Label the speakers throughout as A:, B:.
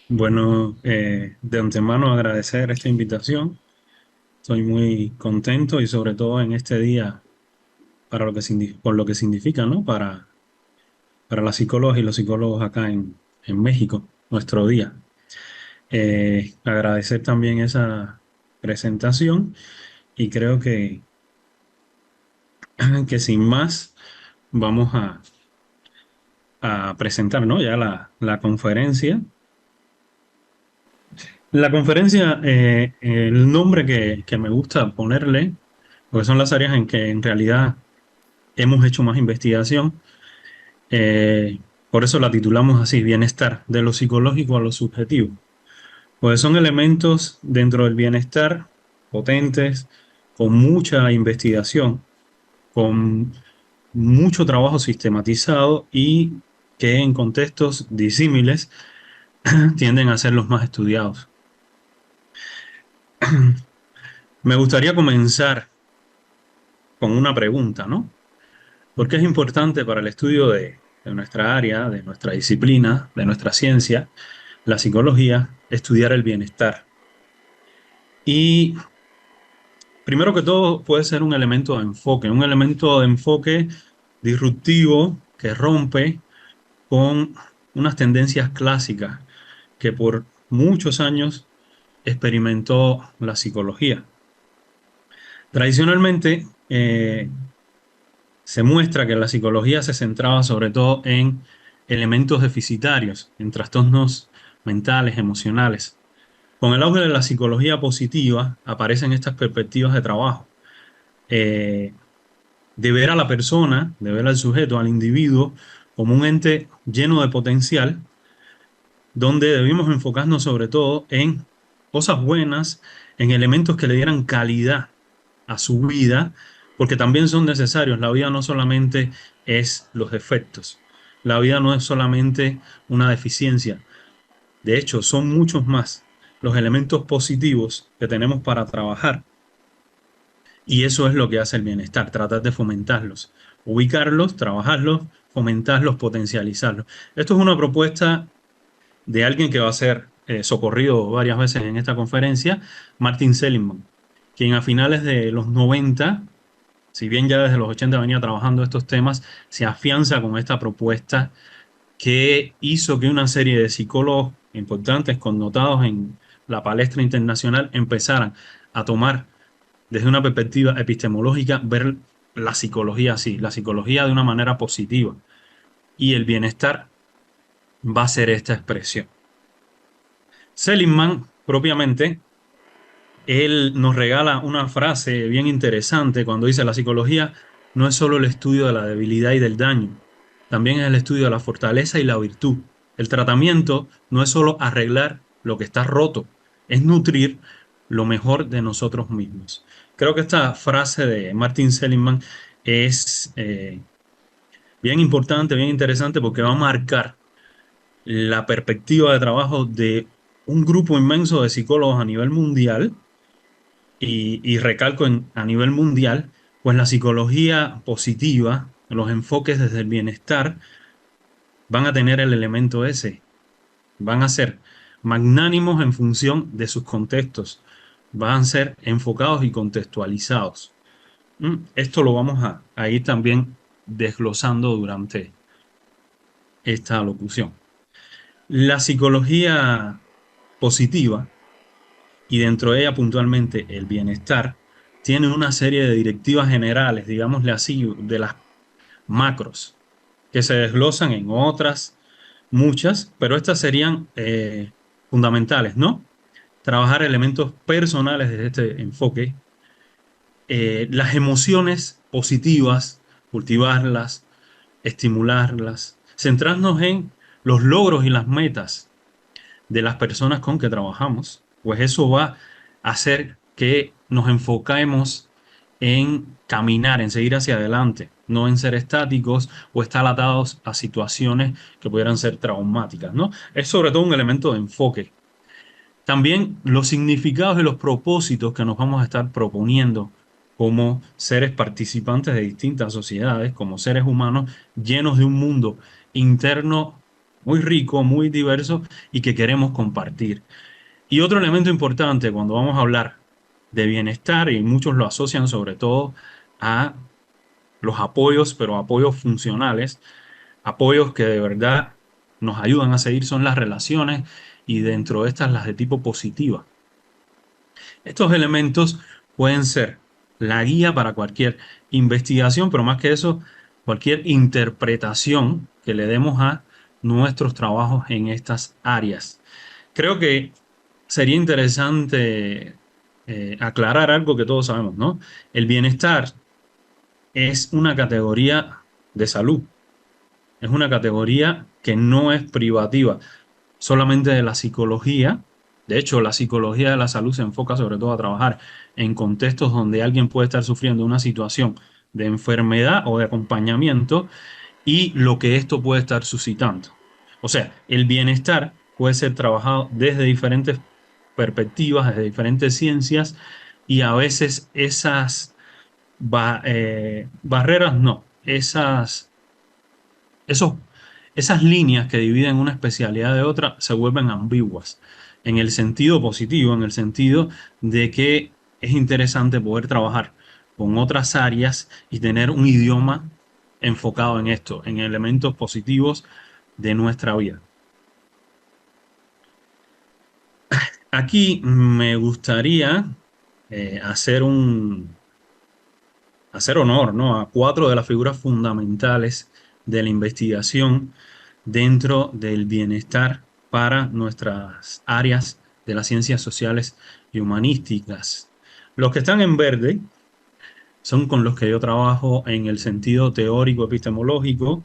A: Bueno, de antemano agradecer esta invitación. Estoy muy contento y sobre todo en este día para por lo que significa, ¿no? Para las psicólogas y los psicólogos acá en México, nuestro día. Agradecer también esa presentación y creo que sin más vamos a presentar, ¿no? Ya la conferencia. La conferencia, el nombre que me gusta ponerle, porque son las áreas en que en realidad hemos hecho más investigación, por eso la titulamos así, Bienestar, de lo psicológico a lo subjetivo. Pues son elementos dentro del bienestar potentes, con mucha investigación, con mucho trabajo sistematizado y que en contextos disímiles tienden a ser los más estudiados. Me gustaría comenzar con una pregunta, ¿no? Porque es importante para el estudio de nuestra área, de nuestra disciplina, de nuestra ciencia, la psicología, estudiar el bienestar. Y primero que todo puede ser un elemento de enfoque disruptivo que rompe con unas tendencias clásicas que por muchos años experimentó la psicología. Tradicionalmente, se muestra que la psicología se centraba sobre todo en elementos deficitarios, en trastornos mentales, emocionales. Con el auge de la psicología positiva aparecen estas perspectivas de trabajo, eh, de ver a la persona, de ver al sujeto, al individuo, como un ente lleno de potencial, donde debimos enfocarnos sobre todo en cosas buenas, en elementos que le dieran calidad a su vida, porque también son necesarios. La vida no solamente es los defectos, la vida no es solamente una deficiencia. De hecho, son muchos más los elementos positivos que tenemos para trabajar. Y eso es lo que hace el bienestar, tratar de fomentarlos, ubicarlos, trabajarlos, fomentarlos, potencializarlos. Esto es una propuesta de alguien que va a ser socorrido varias veces en esta conferencia, Martin Seligman, quien a finales de los 90, si bien ya desde los 80 venía trabajando estos temas, se afianza con esta propuesta que hizo que una serie de psicólogos importantes, connotados en la palestra internacional, empezaran a tomar desde una perspectiva epistemológica, ver la psicología así, la psicología de una manera positiva. Y el bienestar va a ser esta expresión. Seligman, propiamente, él nos regala una frase bien interesante cuando dice: la psicología no es solo el estudio de la debilidad y del daño, también es el estudio de la fortaleza y la virtud. El tratamiento no es solo arreglar lo que está roto, es nutrir lo mejor de nosotros mismos. Creo que esta frase de Martin Seligman es bien importante, bien interesante, porque va a marcar la perspectiva de trabajo de un grupo inmenso de psicólogos a nivel mundial y recalco a nivel mundial, pues la psicología positiva, los enfoques desde el bienestar van a tener el elemento ese, van a ser magnánimos en función de sus contextos, van a ser enfocados y contextualizados. Esto lo vamos a ir también desglosando durante esta locución. La psicología positiva, y dentro de ella puntualmente el bienestar, tiene una serie de directivas generales, digámosle así, de las macros, que se desglosan en otras, muchas, pero estas serían fundamentales, ¿no? Trabajar elementos personales desde este enfoque, las emociones positivas, cultivarlas, estimularlas, centrarnos en los logros y las metas de las personas con que trabajamos, pues eso va a hacer que nos enfoquemos en caminar, en seguir hacia adelante, no en ser estáticos o estar atados a situaciones que pudieran ser traumáticas, ¿no? Es sobre todo un elemento de enfoque. También los significados y los propósitos que nos vamos a estar proponiendo como seres participantes de distintas sociedades, como seres humanos llenos de un mundo interno muy rico, muy diverso y que queremos compartir. Y otro elemento importante cuando vamos a hablar de bienestar, y muchos lo asocian sobre todo a los apoyos, pero apoyos funcionales, apoyos que de verdad nos ayudan a seguir, son las relaciones y dentro de estas las de tipo positiva. Estos elementos pueden ser la guía para cualquier investigación, pero más que eso, cualquier interpretación que le demos a nuestros trabajos en estas áreas. Creo que sería interesante aclarar algo que todos sabemos, ¿no? El bienestar es una categoría de salud, es una categoría que no es privativa solamente de la psicología. De hecho, la psicología de la salud se enfoca sobre todo a trabajar en contextos donde alguien puede estar sufriendo una situación de enfermedad o de acompañamiento y lo que esto puede estar suscitando. O sea, el bienestar puede ser trabajado desde diferentes perspectivas, desde diferentes ciencias y a veces esas barreras no, esos, esas líneas que dividen una especialidad de otra se vuelven ambiguas, en el sentido positivo, en el sentido de que es interesante poder trabajar con otras áreas y tener un idioma enfocado en esto, en elementos positivos de nuestra vida. Aquí me gustaría hacer hacer honor, ¿no?, a cuatro de las figuras fundamentales de la investigación dentro del bienestar para nuestras áreas de las ciencias sociales y humanísticas. Los que están en verde son con los que yo trabajo en el sentido teórico epistemológico.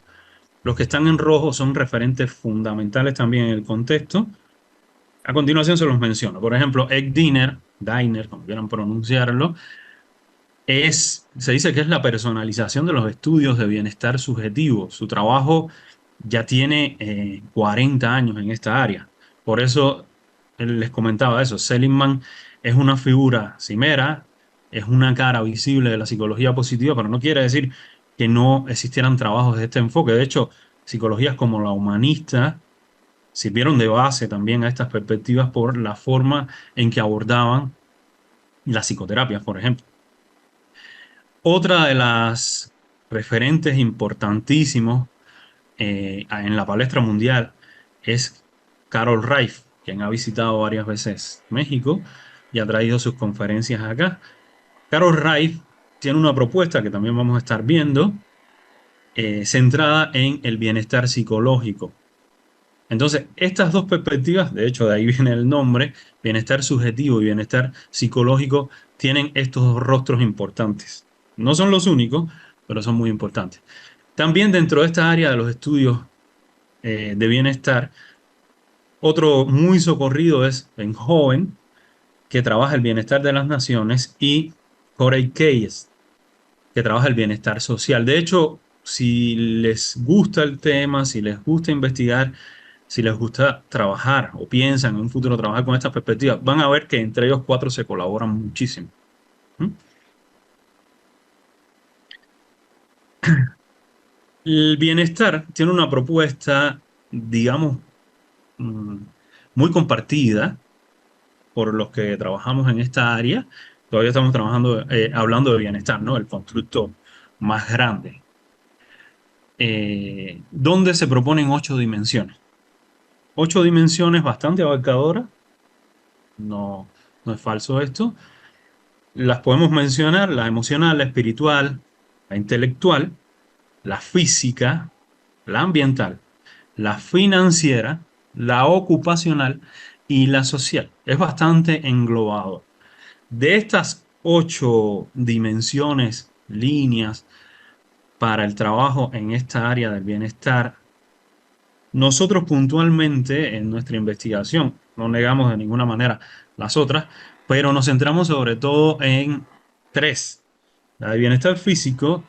A: Los que están en rojo son referentes fundamentales también en el contexto. A continuación se los menciono. Por ejemplo, Ed Diner, como quieran pronunciarlo, se dice que es la personalización de los estudios de bienestar subjetivo. Su trabajo ya tiene 40 años en esta área. Por eso él les comentaba eso. Seligman es una figura cimera, es una cara visible de la psicología positiva, pero no quiere decir que no existieran trabajos de este enfoque. De hecho, psicologías como la humanista sirvieron de base también a estas perspectivas por la forma en que abordaban las psicoterapias, por ejemplo. Otra de las referentes importantísimos en la palestra mundial es Carol Reif, quien ha visitado varias veces México y ha traído sus conferencias acá. Carol Reif tiene una propuesta que también vamos a estar viendo, centrada en el bienestar psicológico. Entonces, estas dos perspectivas, de hecho de ahí viene el nombre, bienestar subjetivo y bienestar psicológico, tienen estos dos rostros importantes. No son los únicos, pero son muy importantes. También dentro de esta área de los estudios de bienestar, otro muy socorrido es Ben Hoven, que trabaja el bienestar de las naciones, y Corey Keyes, que trabaja el bienestar social. De hecho, si les gusta el tema, si les gusta investigar, si les gusta trabajar o piensan en un futuro trabajar con estas perspectivas, van a ver que entre ellos cuatro se colaboran muchísimo. ¿Mm? El bienestar tiene una propuesta, digamos, mm, muy compartida por los que trabajamos en esta área. Todavía estamos trabajando, hablando de bienestar, ¿no? El constructo más grande, donde se proponen 8 dimensiones. 8 dimensiones bastante abarcadoras, no, no es falso esto. Las podemos mencionar: la emocional, la espiritual, la intelectual, la física, la ambiental, la financiera, la ocupacional y la social. Es bastante englobado. De estas 8 dimensiones, líneas para el trabajo en esta área del bienestar, nosotros puntualmente en nuestra investigación, no negamos de ninguna manera las otras, pero nos centramos sobre todo en tres: la de bienestar físico,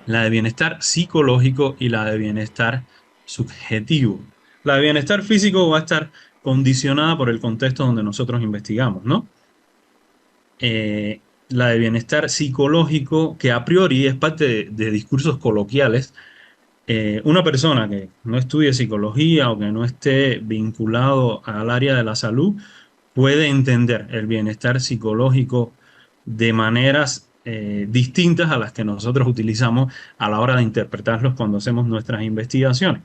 A: la de bienestar psicológico y la de bienestar subjetivo. La de bienestar físico va a estar condicionada por el contexto donde nosotros investigamos, ¿no? La de bienestar psicológico, que a priori es parte de discursos coloquiales, Una persona que no estudie psicología o que no esté vinculado al área de la salud puede entender el bienestar psicológico de maneras distintas a las que nosotros utilizamos a la hora de interpretarlos cuando hacemos nuestras investigaciones.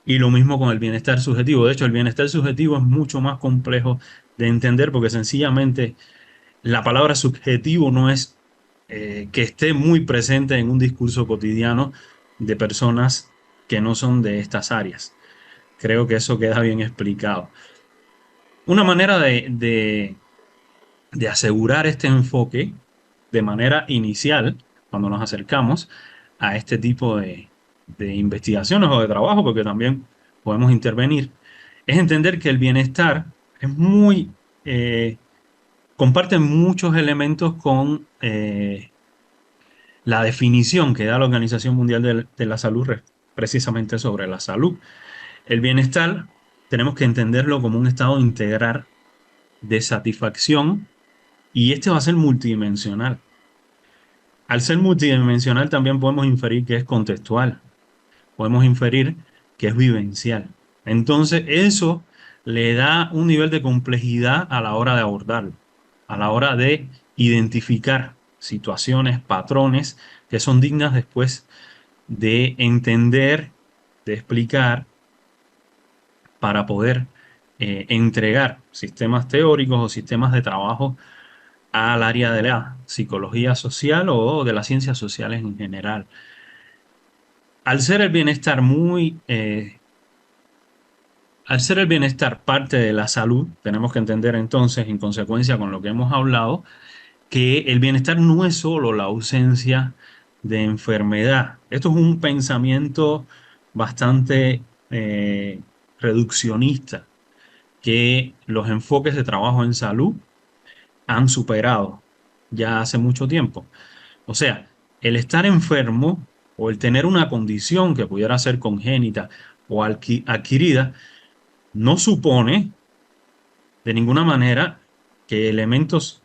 A: Y lo mismo con el bienestar subjetivo. De hecho, el bienestar subjetivo es mucho más complejo de entender porque sencillamente la palabra subjetivo no es que esté muy presente en un discurso cotidiano de personas que no son de estas áreas. Creo que eso queda bien explicado. Una manera de asegurar este enfoque de manera inicial, cuando nos acercamos a este tipo de investigaciones o de trabajo, porque también podemos intervenir, es entender que el bienestar es muy, comparte muchos elementos con la definición que da la Organización Mundial de la Salud precisamente sobre la salud. El bienestar tenemos que entenderlo como un estado integral de satisfacción y este va a ser multidimensional. Al ser multidimensional también podemos inferir que es contextual, podemos inferir que es vivencial. Entonces eso le da un nivel de complejidad a la hora de abordarlo, a la hora de identificar situaciones, patrones que son dignas después de entender, de explicar, para poder entregar sistemas teóricos o sistemas de trabajo al área de la psicología social o de las ciencias sociales en general. Al ser el bienestar al ser el bienestar parte de la salud, tenemos que entender entonces, en consecuencia con lo que hemos hablado, que el bienestar no es solo la ausencia de enfermedad. Esto es un pensamiento bastante reduccionista que los enfoques de trabajo en salud han superado ya hace mucho tiempo. O sea, el estar enfermo o el tener una condición que pudiera ser congénita o adquirida no supone de ninguna manera que elementos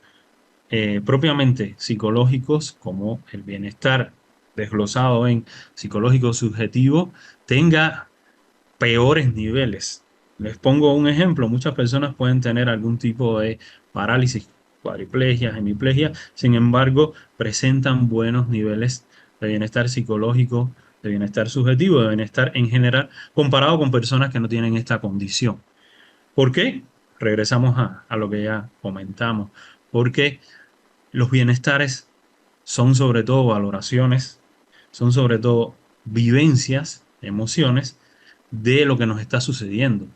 A: propiamente psicológicos como el bienestar desglosado en psicológico subjetivo tenga peores niveles. Les pongo un ejemplo, muchas personas pueden tener algún tipo de parálisis, cuadriplegia, hemiplegia, sin embargo, presentan buenos niveles de bienestar psicológico, de bienestar subjetivo, de bienestar en general, comparado con personas que no tienen esta condición. ¿Por qué? Regresamos a lo que ya comentamos. Porque los bienestares son sobre todo valoraciones, son sobre todo vivencias, emociones de lo que nos está sucediendo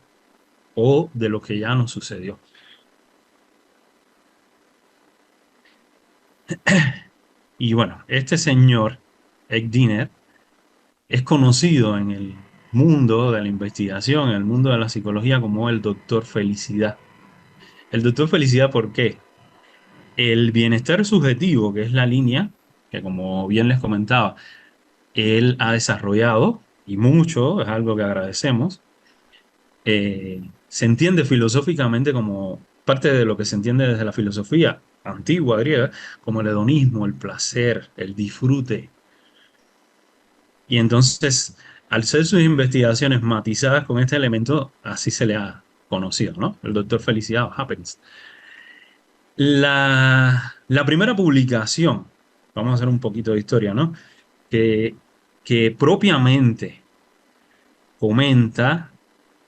A: o de lo que ya nos sucedió. Y bueno, este señor, Ed Diner, es conocido en el mundo de la investigación, en el mundo de la psicología, como el doctor Felicidad. El doctor Felicidad, ¿por qué? El bienestar subjetivo, que es la línea que, como bien les comentaba, él ha desarrollado, y mucho, es algo que agradecemos, se entiende filosóficamente como parte de lo que se entiende desde la filosofía antigua griega, como el hedonismo, el placer, el disfrute. Y entonces, al ser sus investigaciones matizadas con este elemento, así se le ha conocido, ¿no? El doctor Felicidad o Happens. La primera publicación, vamos a hacer un poquito de historia, ¿no? Que, que propiamente comenta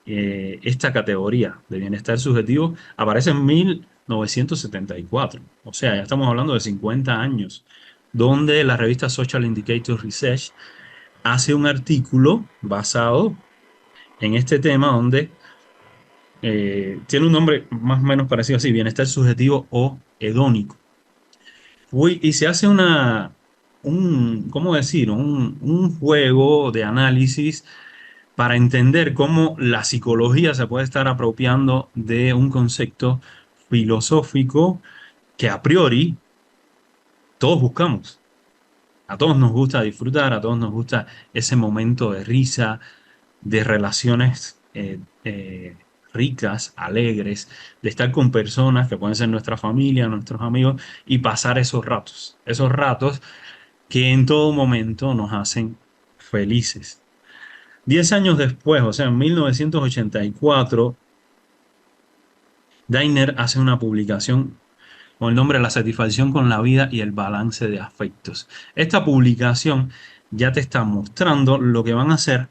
A: esta categoría de bienestar subjetivo aparece en 1974. O sea, ya estamos hablando de 50 años, donde la revista Social Indicators Research hace un artículo basado en este tema donde tiene un nombre más o menos parecido así, bienestar subjetivo o hedónico. Y se hace ¿cómo decir? Un juego de análisis para entender cómo la psicología se puede estar apropiando de un concepto filosófico que a priori todos buscamos. A todos nos gusta disfrutar, a todos nos gusta ese momento de risa, de relaciones ricas, alegres, de estar con personas que pueden ser nuestra familia, nuestros amigos, y pasar esos ratos que en todo momento nos hacen felices. 10 años después, o sea, en 1984, Dainer hace una publicación con el nombre La satisfacción con la vida y el balance de afectos. Esta publicación ya te está mostrando lo que van a ser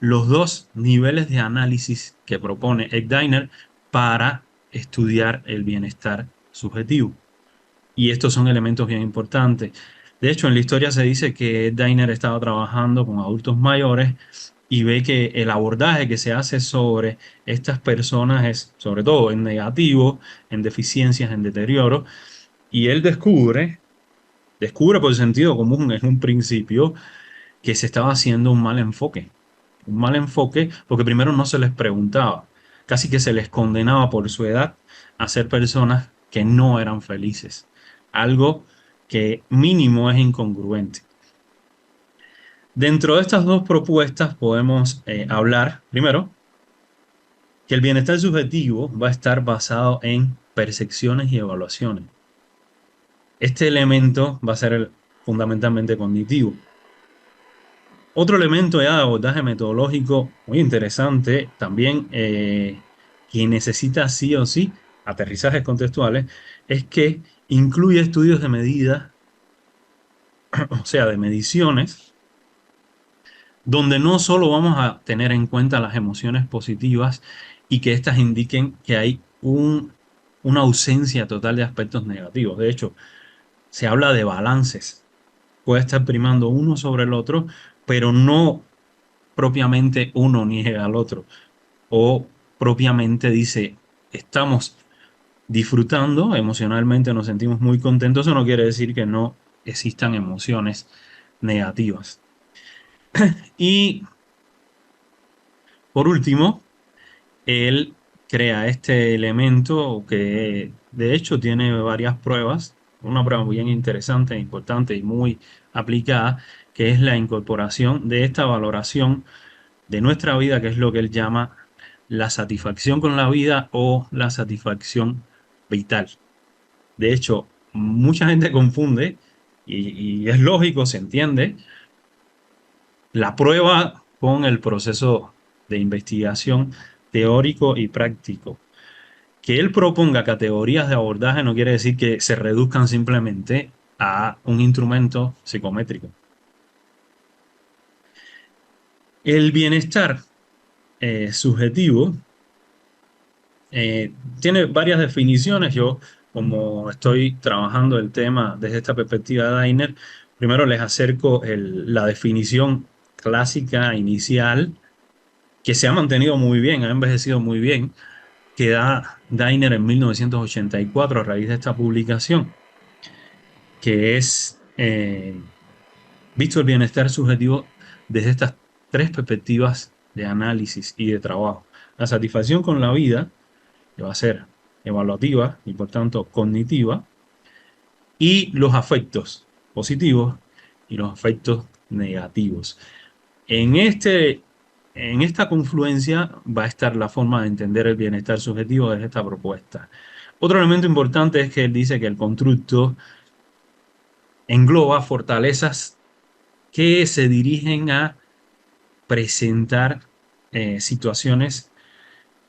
A: los dos niveles de análisis que propone Ed Diner para estudiar el bienestar subjetivo. Y estos son elementos bien importantes. De hecho, en la historia se dice que Ed Diner estaba trabajando con adultos mayores y ve que el abordaje que se hace sobre estas personas es sobre todo en negativo, en deficiencias, en deterioro, y él descubre por sentido común en un principio que se estaba haciendo un mal enfoque. Un mal enfoque porque primero no se les preguntaba, casi que se les condenaba por su edad a ser personas que no eran felices. Algo que mínimo es incongruente. Dentro de estas dos propuestas podemos hablar, primero, que el bienestar subjetivo va a estar basado en percepciones y evaluaciones. Este elemento va a ser fundamentalmente cognitivo. Otro elemento ya de abordaje metodológico muy interesante, también que necesita sí o sí aterrizajes contextuales, es que incluye estudios de medida, o sea, de mediciones, donde no solo vamos a tener en cuenta las emociones positivas y que éstas indiquen que hay una ausencia total de aspectos negativos. De hecho, se habla de balances. Puede estar primando uno sobre el otro, pero no propiamente uno niega al otro. O propiamente dice, estamos disfrutando, emocionalmente nos sentimos muy contentos. Eso no quiere decir que no existan emociones negativas. Y por último, él crea este elemento que de hecho tiene varias pruebas, una prueba bien interesante, importante y muy aplicada, que es la incorporación de esta valoración de nuestra vida, que es lo que él llama la satisfacción con la vida o la satisfacción vital. De hecho, mucha gente confunde, y es lógico, se entiende, la prueba con el proceso de investigación teórico y práctico. Que él proponga categorías de abordaje no quiere decir que se reduzcan simplemente a un instrumento psicométrico. El bienestar subjetivo tiene varias definiciones. Yo, como estoy trabajando el tema desde esta perspectiva de Dainer, primero les acerco la definición clásica inicial, que se ha mantenido muy bien, ha envejecido muy bien, que da Dainer en 1984 a raíz de esta publicación, que es visto el bienestar subjetivo desde estas tres perspectivas de análisis y de trabajo. La satisfacción con la vida, que va a ser evaluativa y por tanto cognitiva, y los afectos positivos y los afectos negativos. En, en esta confluencia va a estar la forma de entender el bienestar subjetivo desde esta propuesta. Otro elemento importante es que él dice que el constructo engloba fortalezas que se dirigen a presentar situaciones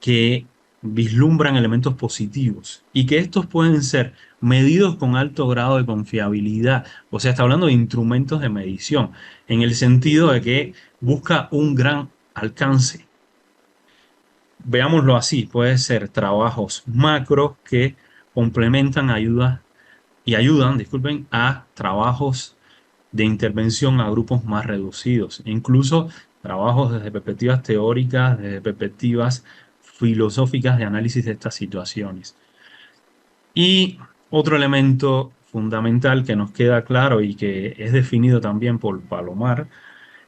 A: que vislumbran elementos positivos y que estos pueden ser medidos con alto grado de confiabilidad. O sea, está hablando de instrumentos de medición, en el sentido de que busca un gran alcance. Veámoslo así, puede ser trabajos macro que complementan ayudan, disculpen, a trabajos de intervención a grupos más reducidos, incluso trabajos desde perspectivas teóricas, desde perspectivas filosóficas de análisis de estas situaciones. Y otro elemento fundamental que nos queda claro y que es definido también por Palomar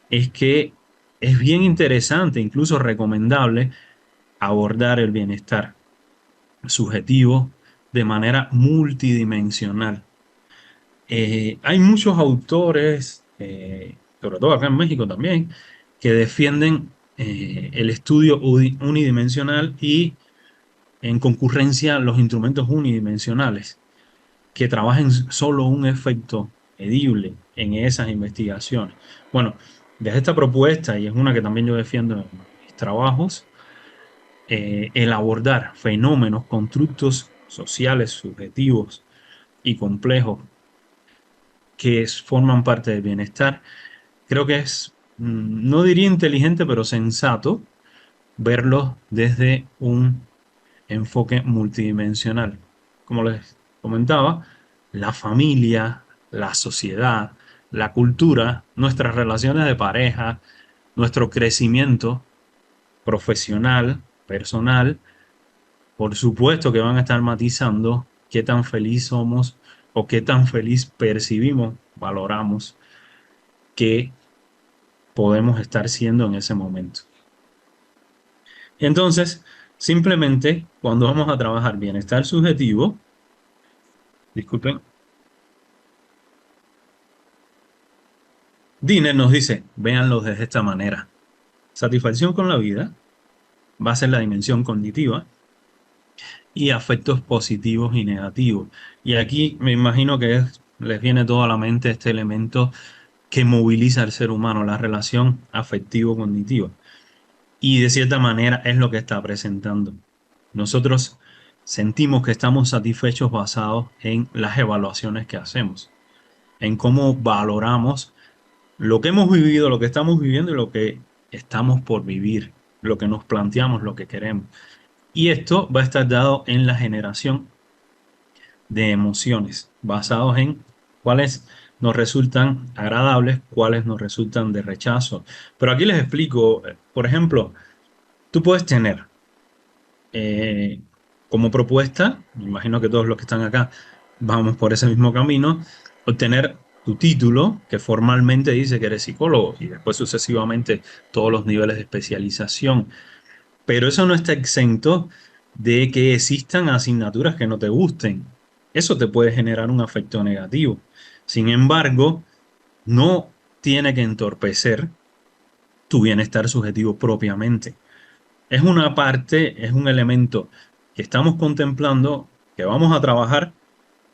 A: es que es bien interesante, incluso recomendable, abordar el bienestar subjetivo de manera multidimensional. Hay muchos autores, sobre todo acá en México también, que defienden el estudio unidimensional y en concurrencia los instrumentos unidimensionales, que trabajen solo un efecto medible en esas investigaciones. Bueno, desde esta propuesta, y es una que también yo defiendo en mis trabajos, el abordar fenómenos, constructos sociales, subjetivos y complejos forman parte del bienestar, creo que es, no diría inteligente, pero sensato verlos desde un enfoque multidimensional. Como les comentaba, la familia, la sociedad, la cultura, nuestras relaciones de pareja, nuestro crecimiento profesional, personal, por supuesto que van a estar matizando qué tan feliz somos o qué tan feliz percibimos, valoramos que podemos estar siendo en ese momento. Entonces, simplemente cuando vamos a trabajar bienestar subjetivo, disculpen, Diner nos dice, véanlo desde esta manera. Satisfacción con la vida va a ser la dimensión cognitiva y afectos positivos y negativos. Y aquí me imagino que les viene todo a la mente este elemento que moviliza al ser humano, la relación afectivo-cognitiva. Y de cierta manera es lo que está presentando. Nosotros sentimos que estamos satisfechos basados en las evaluaciones que hacemos, en cómo valoramos lo que hemos vivido, lo que estamos viviendo y lo que estamos por vivir, lo que nos planteamos, lo que queremos. Y esto va a estar dado en la generación de emociones, basados en cuáles nos resultan agradables, cuáles nos resultan de rechazo. Pero aquí les explico, por ejemplo, tú puedes tener eh, como propuesta, me imagino que todos los que están acá vamos por ese mismo camino, obtener tu título, que formalmente dice que eres psicólogo, y después sucesivamente todos los niveles de especialización. Pero eso no está exento de que existan asignaturas que no te gusten. Eso te puede generar un afecto negativo. Sin embargo, no tiene que entorpecer tu bienestar subjetivo propiamente. Es una parte, es un elemento que estamos contemplando, que vamos a trabajar,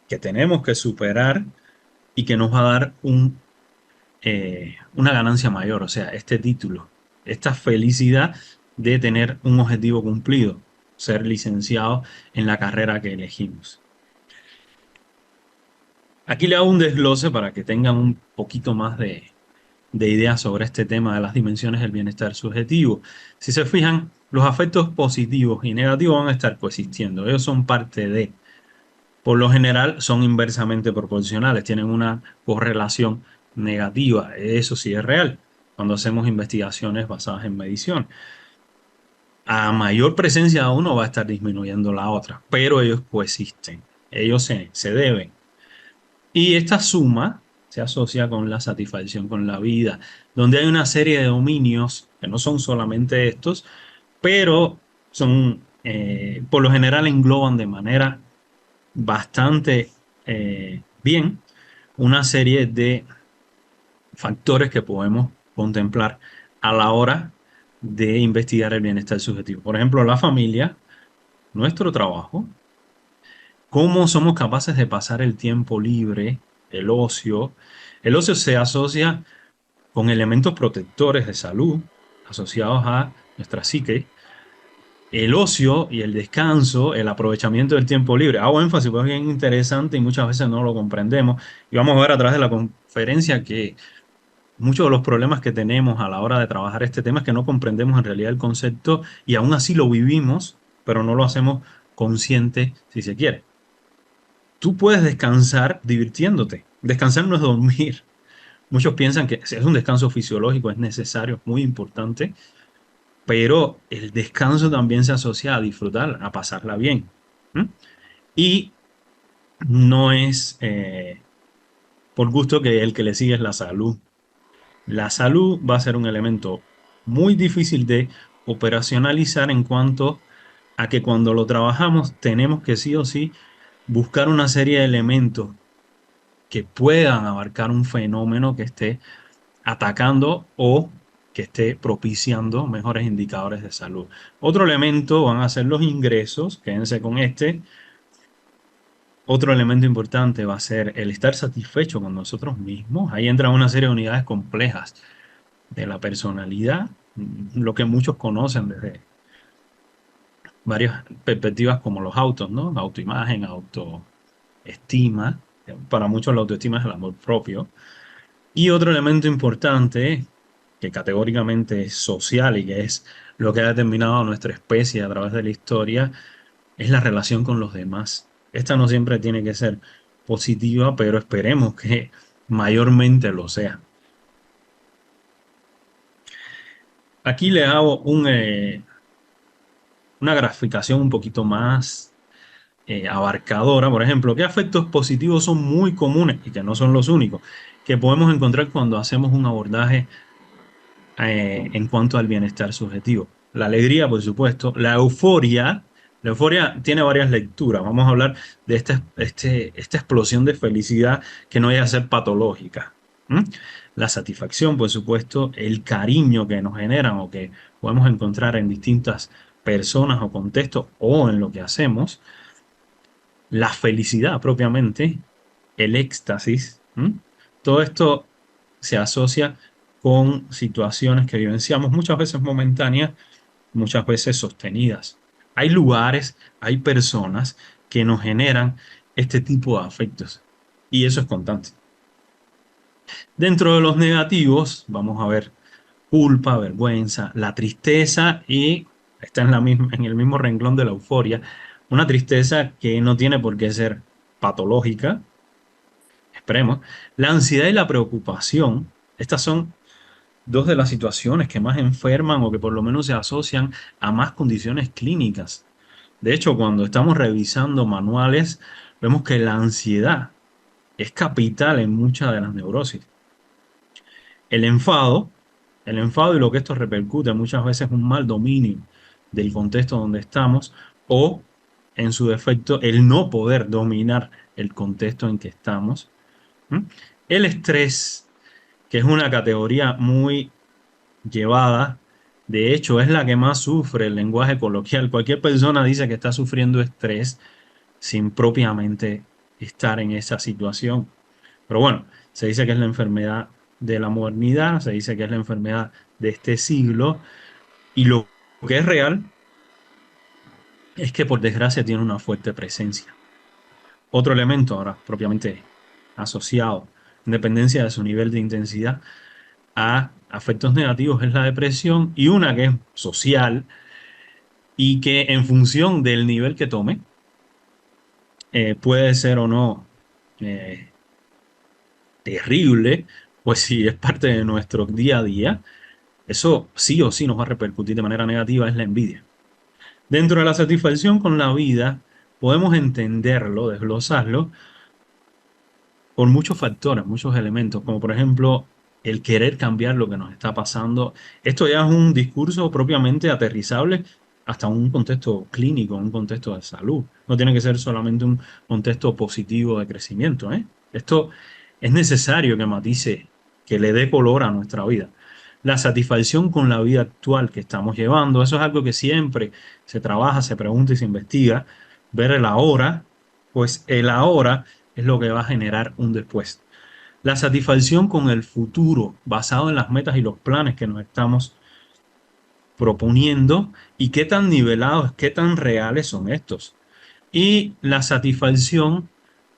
A: que tenemos que superar y que nos va a dar una ganancia mayor, o sea, este título, esta felicidad de tener un objetivo cumplido, ser licenciado en la carrera que elegimos. Aquí le hago un desglose para que tengan un poquito más de ideas sobre este tema de las dimensiones del bienestar subjetivo. Si se fijan, los afectos positivos y negativos van a estar coexistiendo. Ellos son parte de, por lo general, son inversamente proporcionales, tienen una correlación negativa. Eso sí es real cuando hacemos investigaciones basadas en medición. A mayor presencia de uno va a estar disminuyendo la otra, pero ellos coexisten, ellos se deben. Y esta suma se asocia con la satisfacción con la vida, donde hay una serie de dominios que no son solamente estos, pero son, por lo general engloban de manera bastante bien una serie de factores que podemos contemplar a la hora de investigar el bienestar subjetivo. Por ejemplo, la familia, nuestro trabajo, cómo somos capaces de pasar el tiempo libre, el ocio. El ocio se asocia con elementos protectores de salud asociados a nuestra psique. El ocio y el descanso, el aprovechamiento del tiempo libre. Hago énfasis porque es bien interesante y muchas veces no lo comprendemos. Y vamos a ver a través de la conferencia que muchos de los problemas que tenemos a la hora de trabajar este tema es que no comprendemos en realidad el concepto y aún así lo vivimos, pero no lo hacemos consciente si se quiere. Tú puedes descansar divirtiéndote. Descansar no es dormir. Muchos piensan que es un descanso fisiológico, es necesario, muy importante, pero el descanso también se asocia a disfrutar, a pasarla bien. ¿Mm? Y no es por gusto que el que le sigue es la salud. La salud va a ser un elemento muy difícil de operacionalizar en cuanto a que cuando lo trabajamos tenemos que sí o sí buscar una serie de elementos que puedan abarcar un fenómeno que esté atacando o que esté propiciando mejores indicadores de salud. Otro elemento van a ser los ingresos, quédense con este. Otro elemento importante va a ser el estar satisfecho con nosotros mismos. Ahí entran una serie de unidades complejas. de la personalidad, lo que muchos conocen desde varias perspectivas como los autos, ¿no? La autoimagen, autoestima. Para muchos la autoestima es el amor propio. Y otro elemento importante, que categóricamente es social y que es lo que ha determinado a nuestra especie a través de la historia, es la relación con los demás. Esta no siempre tiene que ser positiva, pero esperemos que mayormente lo sea. Aquí le hago una graficación un poquito más abarcadora. Por ejemplo, qué afectos positivos son muy comunes y que no son los únicos que podemos encontrar cuando hacemos un abordaje en cuanto al bienestar subjetivo. La alegría, por supuesto, la euforia tiene varias lecturas. Vamos a hablar de esta explosión de felicidad que no llega a ser patológica. ¿Mm? La satisfacción, por supuesto, el cariño que nos generan o que podemos encontrar en distintas personas o contextos o en lo que hacemos. La felicidad propiamente, el éxtasis. Todo esto se asocia con situaciones que vivenciamos muchas veces momentáneas, muchas veces sostenidas. Hay lugares, hay personas que nos generan este tipo de afectos y eso es constante. Dentro de los negativos, vamos a ver culpa, vergüenza, la tristeza y está en el mismo renglón de la euforia, una tristeza que no tiene por qué ser patológica, esperemos. La ansiedad y la preocupación, estas son dos de las situaciones que más enferman o que por lo menos se asocian a más condiciones clínicas. De hecho, cuando estamos revisando manuales, vemos que la ansiedad es capital en muchas de las neurosis. El enfado, el enfado y lo que esto repercute muchas veces es un mal dominio del contexto donde estamos o, en su defecto, el no poder dominar el contexto en que estamos. ¿Mm? El estrés, que es una categoría muy llevada, de hecho es la que más sufre el lenguaje coloquial. Cualquier persona dice que está sufriendo estrés sin propiamente estar en esa situación. Pero bueno, se dice que es la enfermedad de la modernidad, se dice que es la enfermedad de este siglo, y lo que es real es que por desgracia tiene una fuerte presencia. Otro elemento ahora propiamente asociado, en dependencia de su nivel de intensidad, a afectos negativos es la depresión y una que es social y que en función del nivel que tome, puede ser o no eh, terrible, pues si es parte de nuestro día a día, eso sí o sí nos va a repercutir de manera negativa, es la envidia. Dentro de la satisfacción con la vida, podemos entenderlo, desglosarlo, por muchos factores, muchos elementos, como por ejemplo el querer cambiar lo que nos está pasando. Esto ya es un discurso propiamente aterrizable hasta un contexto clínico, un contexto de salud. No tiene que ser solamente un contexto positivo de crecimiento, ¿eh? Esto es necesario que matice, que le dé color a nuestra vida. La satisfacción con la vida actual que estamos llevando, eso es algo que siempre se trabaja, se pregunta y se investiga. Ver el ahora, pues el ahora es lo que va a generar un después. La satisfacción con el futuro, basado en las metas y los planes que nos estamos proponiendo y qué tan nivelados, qué tan reales son estos. Y la satisfacción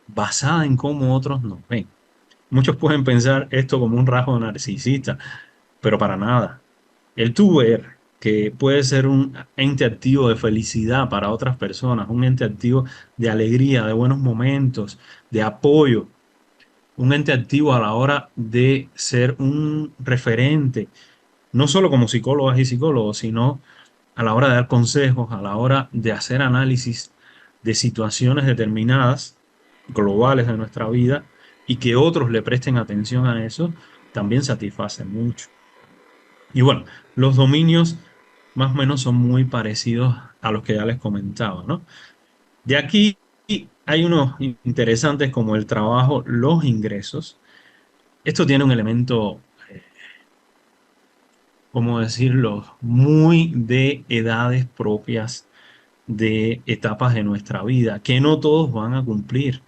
A: basada en cómo otros nos ven. Muchos pueden pensar esto como un rasgo narcisista, pero para nada. El tú ver que puede ser un ente activo de felicidad para otras personas, un ente activo de alegría, de buenos momentos, de apoyo, un ente activo a la hora de ser un referente, no solo como psicólogas y psicólogos, sino a la hora de dar consejos, a la hora de hacer análisis de situaciones determinadas, globales de nuestra vida, y que otros le presten atención a eso, también satisface mucho. Y bueno, los dominios más o menos son muy parecidos a los que ya les comentaba, ¿no? De aquí hay unos interesantes como el trabajo, los ingresos. Esto tiene un elemento, ¿cómo decirlo?, muy de edades propias, de etapas de nuestra vida, que no todos van a cumplir.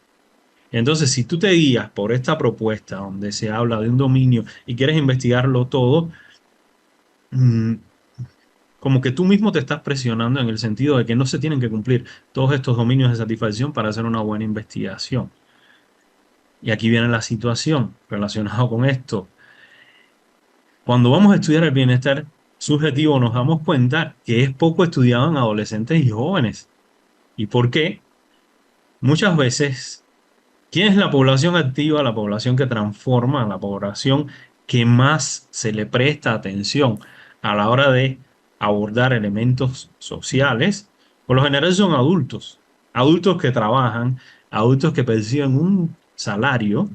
A: Entonces, si tú te guías por esta propuesta donde se habla de un dominio y quieres investigarlo todo, mm, como que tú mismo te estás presionando en el sentido de que no se tienen que cumplir todos estos dominios de satisfacción para hacer una buena investigación. Y aquí viene la situación relacionada con esto. Cuando vamos a estudiar el bienestar subjetivo, nos damos cuenta que es poco estudiado en adolescentes y jóvenes. ¿Y por qué? Muchas veces, ¿quién es la población activa, la población que transforma, la población que más se le presta atención a la hora de abordar elementos sociales? Por lo general son adultos, adultos que trabajan, adultos que perciben un salario.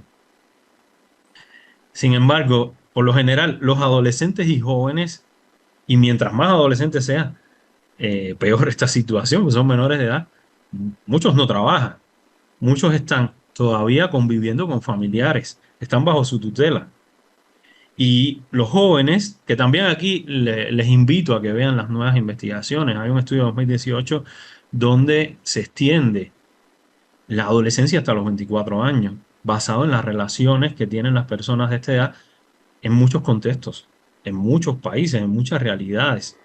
A: Sin embargo, por lo general, los adolescentes y jóvenes, y mientras más adolescentes sea, peor esta situación, pues son menores de edad, muchos no trabajan. Muchos están todavía conviviendo con familiares, están bajo su tutela. Y los jóvenes, que también aquí les invito a que vean las nuevas investigaciones. Hay un estudio de 2018 donde se extiende la adolescencia hasta los 24 años, basado en las relaciones que tienen las personas de esta edad en muchos contextos, en muchos países, en muchas realidades.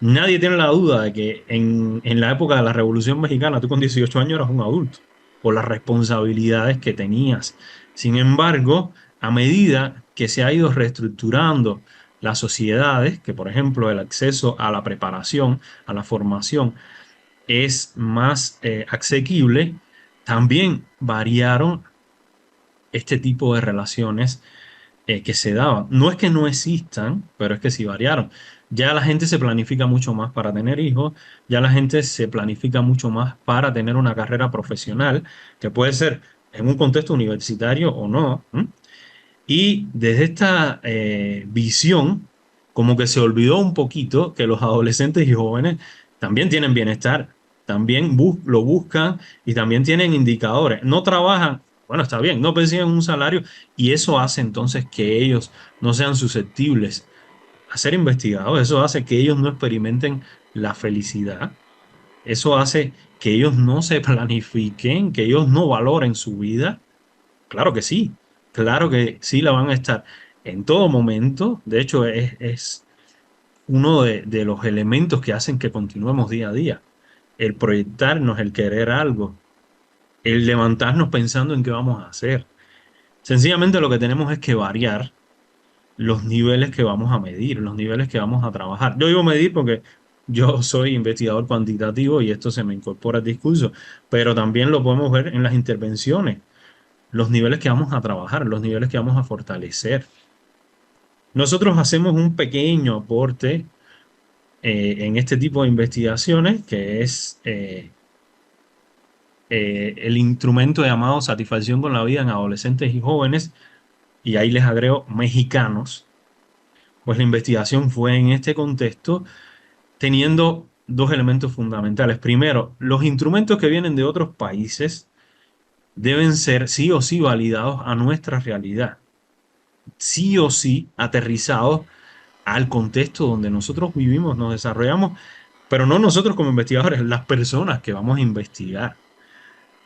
A: Nadie tiene la duda de que en la época de la Revolución Mexicana, tú con 18 años eras un adulto, por las responsabilidades que tenías. Sin embargo, a medida que se ha ido reestructurando las sociedades, que por ejemplo el acceso a la preparación, a la formación, es más asequible, también variaron este tipo de relaciones que se daban. No es que no existan, pero es que sí variaron. Ya la gente se planifica mucho más para tener hijos, ya la gente se planifica mucho más para tener una carrera profesional, que puede ser en un contexto universitario o no. ¿M? Y desde esta visión, como que se olvidó un poquito que los adolescentes y jóvenes también tienen bienestar, también lo buscan y también tienen indicadores. No trabajan, bueno, está bien, no perciben un salario y eso hace entonces que ellos no sean susceptibles a ser investigados, eso hace que ellos no experimenten la felicidad, eso hace que ellos no se planifiquen, que ellos no valoren su vida. Claro que sí la van a estar en todo momento. De hecho, es uno de los elementos que hacen que continuemos día a día. El proyectarnos, el querer algo, el levantarnos pensando en qué vamos a hacer. Sencillamente lo que tenemos es que variar los niveles que vamos a medir, los niveles que vamos a trabajar. Yo digo medir porque yo soy investigador cuantitativo y esto se me incorpora al discurso, pero también lo podemos ver en las intervenciones, los niveles que vamos a trabajar, los niveles que vamos a fortalecer. Nosotros hacemos un pequeño aporte en este tipo de investigaciones, que es el instrumento llamado satisfacción con la vida en adolescentes y jóvenes, y ahí les agrego mexicanos, pues la investigación fue en este contexto teniendo dos elementos fundamentales. Primero, los instrumentos que vienen de otros países deben ser sí o sí validados a nuestra realidad, sí o sí aterrizados al contexto donde nosotros vivimos, nos desarrollamos, pero no nosotros como investigadores, las personas que vamos a investigar.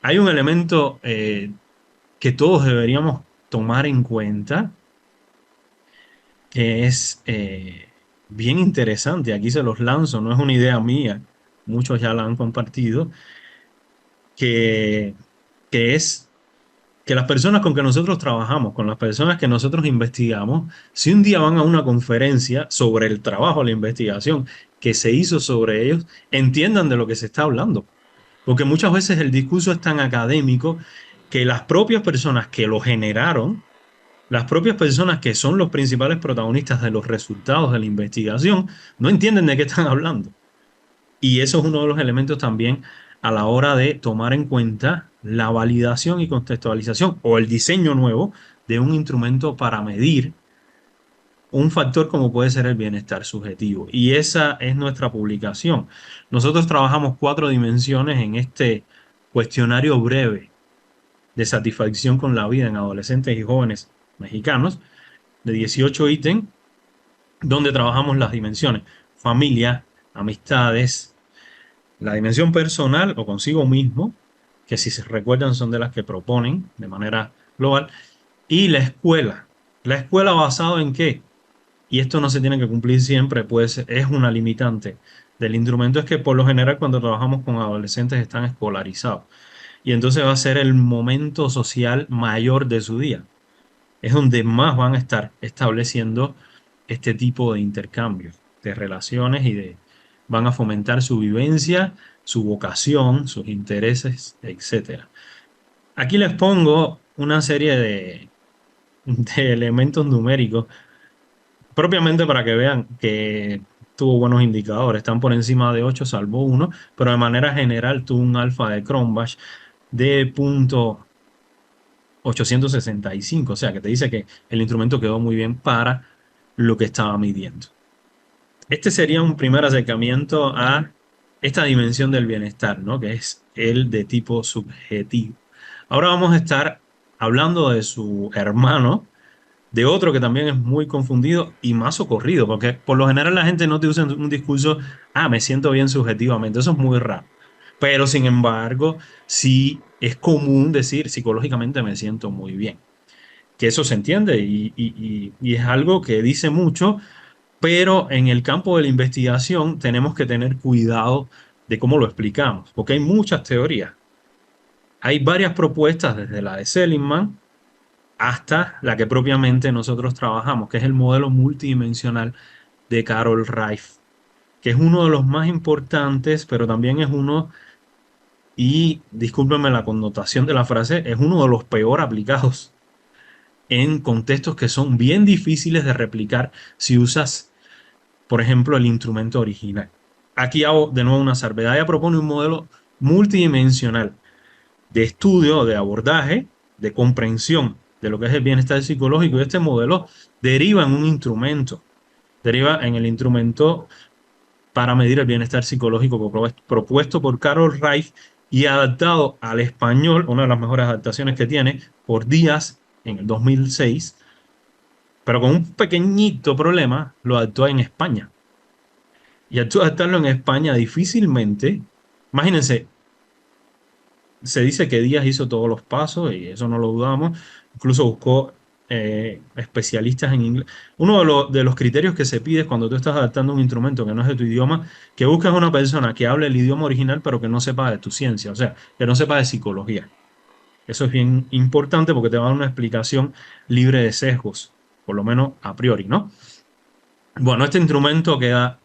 A: Hay un elemento que todos deberíamos tomar en cuenta, que es bien interesante. Aquí se los lanzo, no es una idea mía, muchos ya la han compartido, que, que es que las personas con que nosotros trabajamos, con las personas que nosotros investigamos, si un día van a una conferencia sobre el trabajo, la investigación que se hizo sobre ellos, entiendan de lo que se está hablando. Porque muchas veces el discurso es tan académico que las propias personas que lo generaron, las propias personas que son los principales protagonistas de los resultados de la investigación, no entienden de qué están hablando. Y eso es uno de los elementos también a la hora de tomar en cuenta la validación y contextualización o el diseño nuevo de un instrumento para medir un factor como puede ser el bienestar subjetivo. Y esa es nuestra publicación. Nosotros trabajamos 4 dimensiones en este cuestionario breve de satisfacción con la vida en adolescentes y jóvenes mexicanos de 18 ítems, donde trabajamos las dimensiones familia, amistades, la dimensión personal o consigo mismo, que si se recuerdan son de las que proponen de manera global, y la escuela. ¿La escuela basado en qué? y esto no se tiene que cumplir siempre, pues es una limitante del instrumento, es que por lo general cuando trabajamos con adolescentes están escolarizados y entonces va a ser el momento social mayor de su día. Es donde más van a estar estableciendo este tipo de intercambios, de relaciones van a fomentar su vivencia, su vocación, sus intereses, etcétera. Aquí les pongo una serie de elementos numéricos, propiamente para que vean que tuvo buenos indicadores. Están por encima de 8, salvo uno, pero de manera general tuvo un alfa de Cronbach de 0.865, o sea que te dice que el instrumento quedó muy bien para lo que estaba midiendo. Este sería un primer acercamiento a esta dimensión del bienestar, ¿no? Que es el de tipo subjetivo. Ahora vamos a estar hablando de su hermano, de otro que también es muy confundido y más socorrido, porque por lo general la gente no te usa un discurso, me siento bien subjetivamente, eso es muy raro. Pero sin embargo, sí es común decir psicológicamente me siento muy bien, que eso se entiende y es algo que dice mucho, pero en el campo de la investigación tenemos que tener cuidado de cómo lo explicamos, porque hay muchas teorías. Hay varias propuestas, desde la de Seligman hasta la que propiamente nosotros trabajamos, que es el modelo multidimensional de Carol Reif, que es uno de los más importantes, pero también es uno, y discúlpenme la connotación de la frase, es uno de los peor aplicados en contextos que son bien difíciles de replicar si usas, por ejemplo, el instrumento original. Aquí hago de nuevo una salvedad. Ella propone un modelo multidimensional de estudio, de abordaje, de comprensión de lo que es el bienestar psicológico. Y este modelo deriva en un instrumento, deriva en el instrumento para medir el bienestar psicológico propuesto por Carol Reif y adaptado al español, una de las mejores adaptaciones que tiene, por Díaz en el 2006, pero con un pequeñito problema, lo adaptó en España. Y al adaptarlo en España difícilmente, imagínense, se dice que Díaz hizo todos los pasos y eso no lo dudamos. Incluso buscó especialistas en inglés. Uno de los criterios que se pide es cuando tú estás adaptando un instrumento que no es de tu idioma, que busques una persona que hable el idioma original pero que no sepa de tu ciencia, o sea, que no sepa de psicología. Eso es bien importante porque te va a dar una explicación libre de sesgos, por lo menos a priori, ¿no? Bueno, este instrumento queda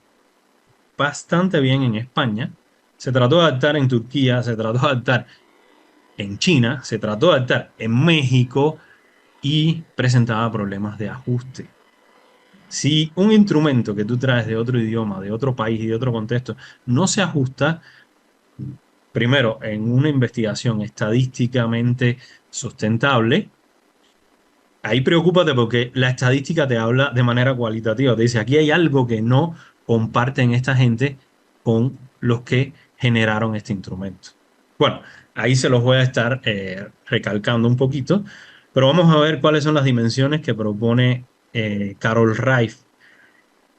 A: bastante bien en España. Se trató de adaptar en Turquía, se trató de adaptar en China, se trató de adaptar en México y presentaba problemas de ajuste. Si un instrumento que tú traes de otro idioma, de otro país y de otro contexto no se ajusta, primero, en una investigación estadísticamente sustentable, ahí preocúpate porque la estadística te habla de manera cualitativa. Te dice, aquí hay algo que no comparten esta gente con los que generaron este instrumento. Bueno, ahí se los voy a estar recalcando un poquito, pero vamos a ver cuáles son las dimensiones que propone Carol Reif.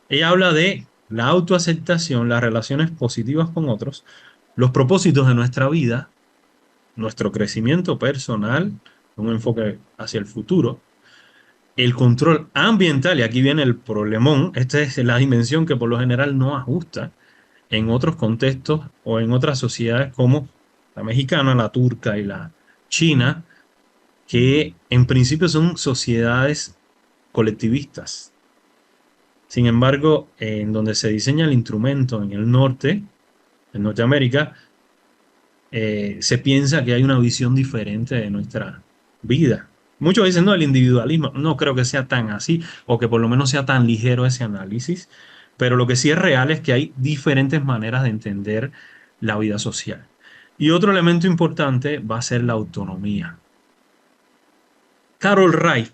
A: Ella habla de la autoaceptación, las relaciones positivas con otros, los propósitos de nuestra vida, nuestro crecimiento personal, un enfoque hacia el futuro, el control ambiental, y aquí viene el problemón, esta es la dimensión que por lo general no ajusta en otros contextos o en otras sociedades como la mexicana, la turca y la china, que en principio son sociedades colectivistas. Sin embargo, en donde se diseña el instrumento en el norte, en Norteamérica, se piensa que hay una visión diferente de nuestra vida. Muchos dicen, no, el individualismo, no creo que sea tan así, o que por lo menos sea tan ligero ese análisis, pero lo que sí es real es que hay diferentes maneras de entender la vida social. Y otro elemento importante va a ser la autonomía. Carol Reich,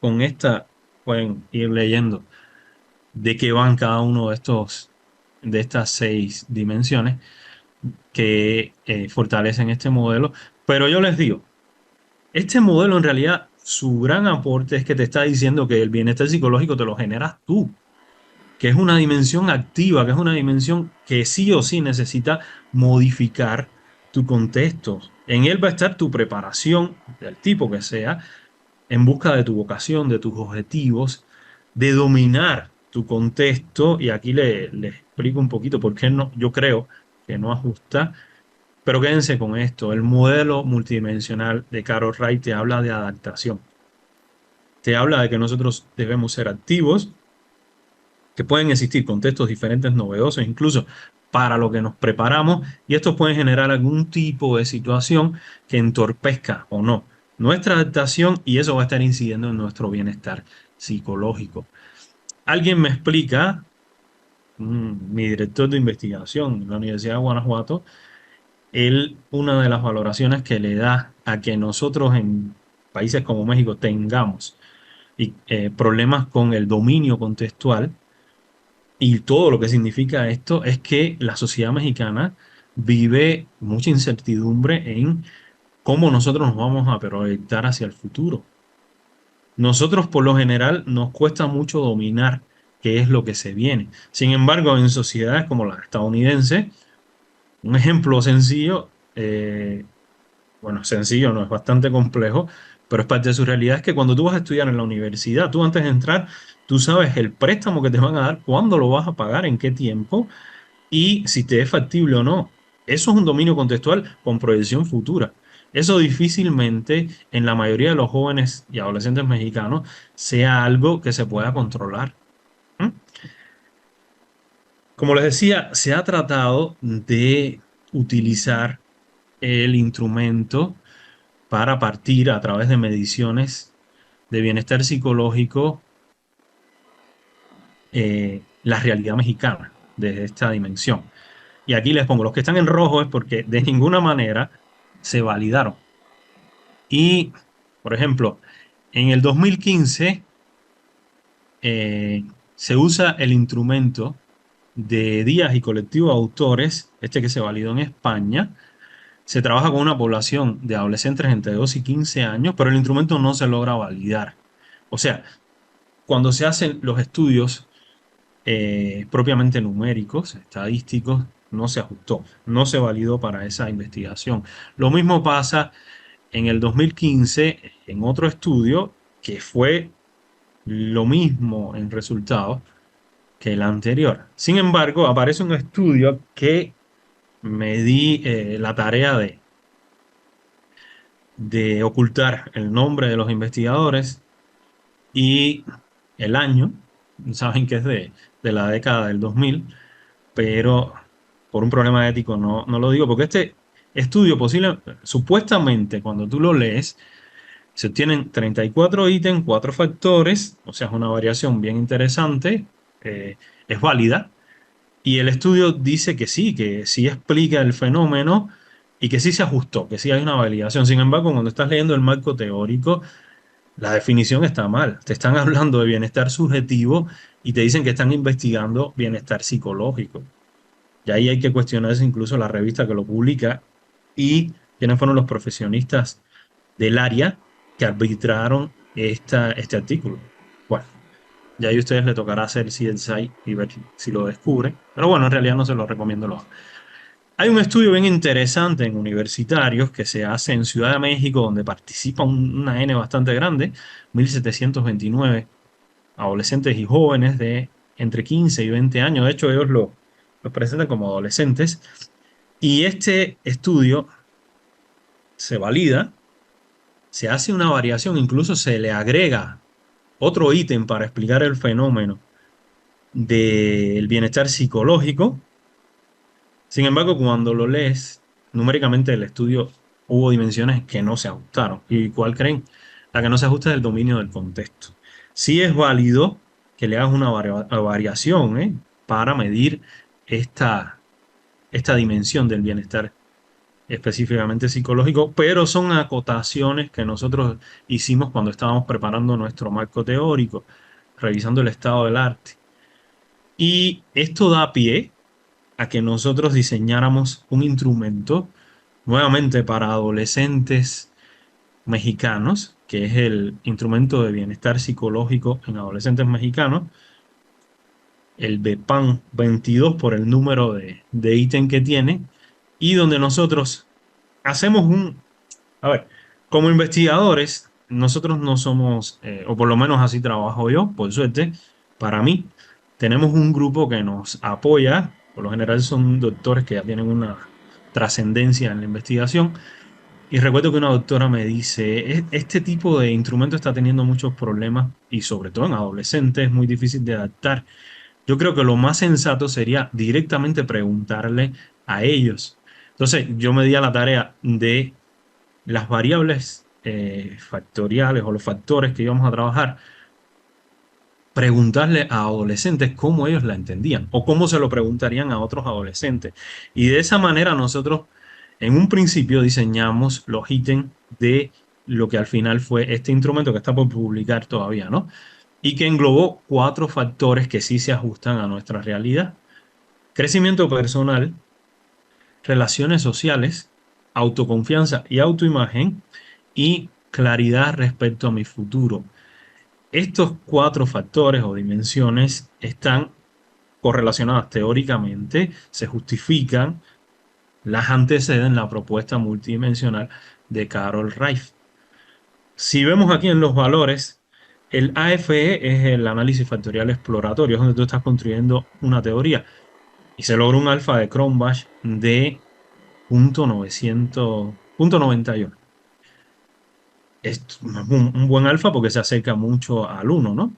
A: con esta, pueden ir leyendo de qué van cada uno de estas 6 dimensiones que fortalecen este modelo, pero yo les digo, este modelo en realidad, su gran aporte es que te está diciendo que el bienestar psicológico te lo generas tú, que es una dimensión activa, que es una dimensión que sí o sí necesita modificar tu contexto. En él va a estar tu preparación, del tipo que sea, en busca de tu vocación, de tus objetivos, de dominar tu contexto, y aquí le explico un poquito por qué no, yo creo que no ajusta, pero quédense con esto. El modelo multidimensional de Carol Wright te habla de adaptación, te habla de que nosotros debemos ser activos, que pueden existir contextos diferentes, novedosos, incluso para lo que nos preparamos, y estos pueden generar algún tipo de situación que entorpezca o no nuestra adaptación, y eso va a estar incidiendo en nuestro bienestar psicológico. Alguien me explica, mi director de investigación en la Universidad de Guanajuato, él, una de las valoraciones que le da a que nosotros en países como México tengamos problemas con el dominio contextual, y todo lo que significa esto es que la sociedad mexicana vive mucha incertidumbre en cómo nosotros nos vamos a proyectar hacia el futuro. Nosotros, por lo general, nos cuesta mucho dominar qué es lo que se viene. Sin embargo, en sociedades como la estadounidense, un ejemplo sencillo, bueno, sencillo no, es bastante complejo, pero es parte de su realidad, es que cuando tú vas a estudiar en la universidad, tú antes de entrar, tú sabes el préstamo que te van a dar, cuándo lo vas a pagar, en qué tiempo, y si te es factible o no. Eso es un dominio contextual con proyección futura. Eso difícilmente en la mayoría de los jóvenes y adolescentes mexicanos sea algo que se pueda controlar. ¿Mm? Como les decía, se ha tratado de utilizar el instrumento para partir a través de mediciones de bienestar psicológico, la realidad mexicana desde esta dimensión. Y aquí les pongo, los que están en rojo es porque de ninguna manera se validaron. Y, por ejemplo, en el 2015 se usa el instrumento de Díaz y colectivo de autores, este que se validó en España. Se trabaja con una población de adolescentes entre 2 y 15 años, pero el instrumento no se logra validar. O sea, cuando se hacen los estudios propiamente numéricos, estadísticos, no se ajustó, no se validó para esa investigación. Lo mismo pasa en el 2015 en otro estudio que fue lo mismo en resultados que el anterior. Sin embargo, aparece un estudio que me di la tarea de ocultar el nombre de los investigadores y el año. Saben que es de la década del 2000, pero por un problema ético no lo digo, porque este estudio supuestamente, cuando tú lo lees, se obtienen 34 ítems, 4 factores, o sea, es una variación bien interesante, es válida, y el estudio dice que sí explica el fenómeno y que sí se ajustó, que sí hay una validación. Sin embargo, cuando estás leyendo el marco teórico, la definición está mal. Te están hablando de bienestar subjetivo y te dicen que están investigando bienestar psicológico. Y ahí hay que cuestionarse incluso la revista que lo publica y quiénes fueron los profesionistas del área que arbitraron este artículo. Bueno, ya ahí a ustedes les tocará hacer CSI y ver si lo descubren. Pero bueno, en realidad no se lo recomiendo. Hay un estudio bien interesante en universitarios que se hace en Ciudad de México, donde participa una N bastante grande, 1729 adolescentes y jóvenes de entre 15 y 20 años. De hecho, ellos los presentan como adolescentes. Y este estudio se valida, se hace una variación, incluso se le agrega otro ítem para explicar el fenómeno del bienestar psicológico. Sin embargo, cuando lo lees, numéricamente el estudio hubo dimensiones que no se ajustaron. ¿Y cuál creen? La que no se ajusta es el dominio del contexto. Sí es válido que le hagas una variación, para medir esta dimensión del bienestar específicamente psicológico, pero son acotaciones que nosotros hicimos cuando estábamos preparando nuestro marco teórico, revisando el estado del arte. Y esto da pie a que nosotros diseñáramos un instrumento nuevamente para adolescentes mexicanos, que es el instrumento de bienestar psicológico en adolescentes mexicanos, el BEPAN 22 por el número de ítem que tiene, y donde nosotros hacemos a ver, como investigadores, nosotros no somos, o por lo menos así trabajo yo, por suerte, para mí, tenemos un grupo que nos apoya, por lo general son doctores que ya tienen una trascendencia en la investigación, y recuerdo que una doctora me dice, Este tipo de instrumento está teniendo muchos problemas y sobre todo en adolescentes es muy difícil de adaptar. Yo creo que lo más sensato sería directamente preguntarle a ellos". Entonces yo me di a la tarea de las variables factoriales o los factores que íbamos a trabajar, preguntarle a adolescentes cómo ellos la entendían o cómo se lo preguntarían a otros adolescentes. Y de esa manera nosotros en un principio diseñamos los ítems de lo que al final fue este instrumento que está por publicar todavía, ¿no? Y que englobó 4 factores que sí se ajustan a nuestra realidad: crecimiento personal, relaciones sociales, autoconfianza y autoimagen, y claridad respecto a mi futuro. Estos 4 factores o dimensiones están correlacionadas teóricamente, se justifican, las anteceden la propuesta multidimensional de Carol Reif. Si vemos aquí en los valores, el AFE es el análisis factorial exploratorio, es donde tú estás construyendo una teoría y se logra un alfa de Cronbach de 0.91. Es un buen alfa porque se acerca mucho al 1, ¿no?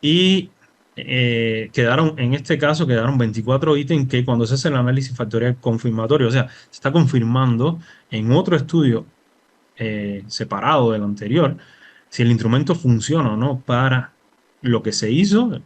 A: Y en este caso, quedaron 24 ítems que cuando se hace el análisis factorial confirmatorio, o sea, se está confirmando en otro estudio separado del anterior, si el instrumento funciona o no para lo que se hizo,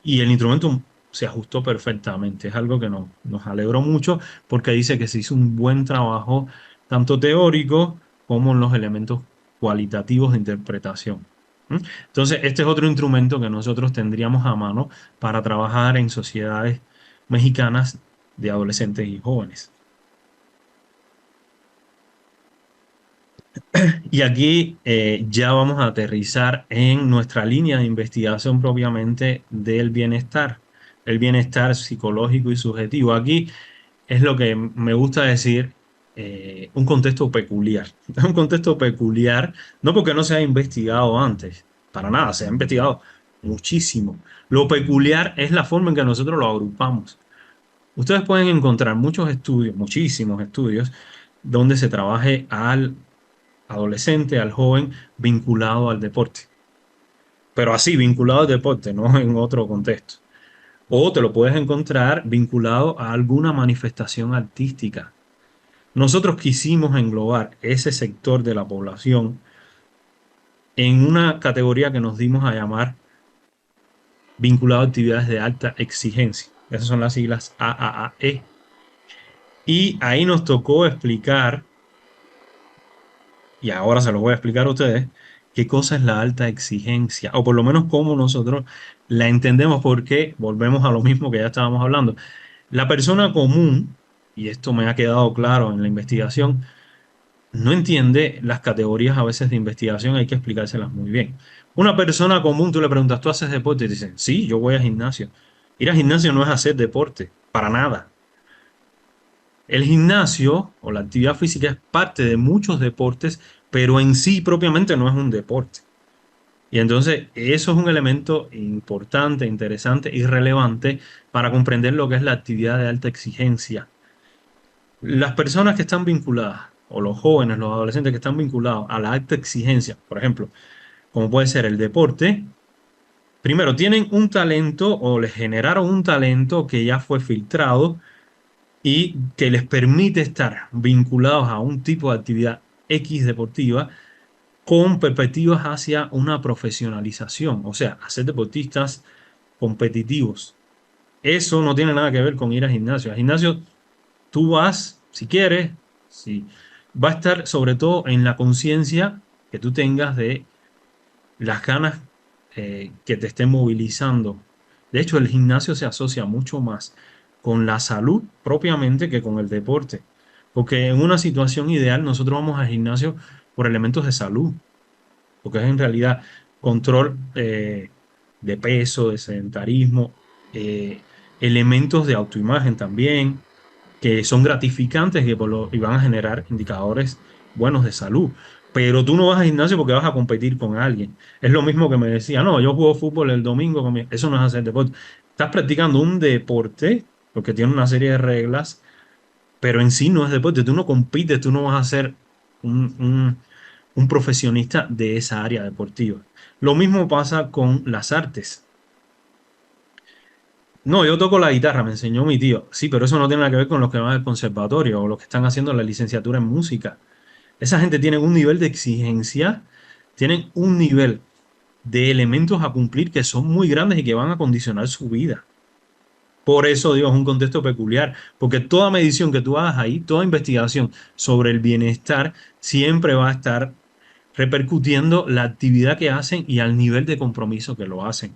A: y el instrumento se ajustó perfectamente. Es algo que nos alegró mucho porque dice que se hizo un buen trabajo, tanto teórico como en los elementos cualitativos de interpretación. ¿Mm? Entonces, este es otro instrumento que nosotros tendríamos a mano para trabajar en sociedades mexicanas de adolescentes y jóvenes. Y aquí ya vamos a aterrizar en nuestra línea de investigación propiamente del bienestar, el bienestar psicológico y subjetivo. Aquí es lo que me gusta decir, un contexto peculiar. Es un contexto peculiar, no porque no se haya investigado antes, para nada, se ha investigado muchísimo. Lo peculiar es la forma en que nosotros lo agrupamos. Ustedes pueden encontrar muchos estudios, muchísimos estudios, donde se trabaje al adolescente, al joven vinculado al deporte. Pero así, vinculado al deporte, no en otro contexto. O te lo puedes encontrar vinculado a alguna manifestación artística. Nosotros quisimos englobar ese sector de la población en una categoría que nos dimos a llamar vinculado a actividades de alta exigencia. Esas son las siglas AAAE. Y ahí nos tocó explicar, y ahora se los voy a explicar a ustedes, qué cosa es la alta exigencia, o por lo menos cómo nosotros la entendemos, porque volvemos a lo mismo que ya estábamos hablando. La persona común, y esto me ha quedado claro en la investigación, no entiende las categorías a veces de investigación, hay que explicárselas muy bien. Una persona común, tú le preguntas, ¿tú haces deporte? Y te dicen, sí, yo voy al gimnasio. Ir al gimnasio no es hacer deporte, para nada. El gimnasio o la actividad física es parte de muchos deportes, pero en sí propiamente no es un deporte. Y entonces eso es un elemento importante, interesante y relevante para comprender lo que es la actividad de alta exigencia. Las personas que están vinculadas, o los jóvenes, los adolescentes que están vinculados a la alta exigencia, por ejemplo, como puede ser el deporte, primero tienen un talento o les generaron un talento que ya fue filtrado y que les permite estar vinculados a un tipo de actividad X deportiva con perspectivas hacia una profesionalización, o sea, a ser deportistas competitivos. Eso no tiene nada que ver con ir al gimnasio. Al gimnasio tú vas, si quieres, si, va a estar sobre todo en la conciencia que tú tengas de las ganas que te estén movilizando. De hecho, el gimnasio se asocia mucho más con la salud propiamente que con el deporte. Porque en una situación ideal nosotros vamos al gimnasio por elementos de salud, porque es en realidad control de peso, de sedentarismo, elementos de autoimagen también, que son gratificantes y van a generar indicadores buenos de salud. pero tú no vas al gimnasio porque vas a competir con alguien. Es lo mismo que me decía, no, yo juego fútbol el domingo, eso no es hacer deporte. Estás practicando un deporte porque tiene una serie de reglas, pero en sí no es deporte. Tú no compites, tú no vas a ser un, un- un profesionista de esa área deportiva. Lo mismo pasa con las artes. No, yo toco la guitarra, me enseñó mi tío. Sí, pero eso no tiene nada que ver con los que van al conservatorio o los que están haciendo la licenciatura en música. Esa gente tiene un nivel de exigencia, tienen un nivel de elementos a cumplir que son muy grandes y que van a condicionar su vida. Por eso digo, es un contexto peculiar, porque toda medición que tú hagas ahí, toda investigación sobre el bienestar, siempre va a estar repercutiendo la actividad que hacen y al nivel de compromiso que lo hacen.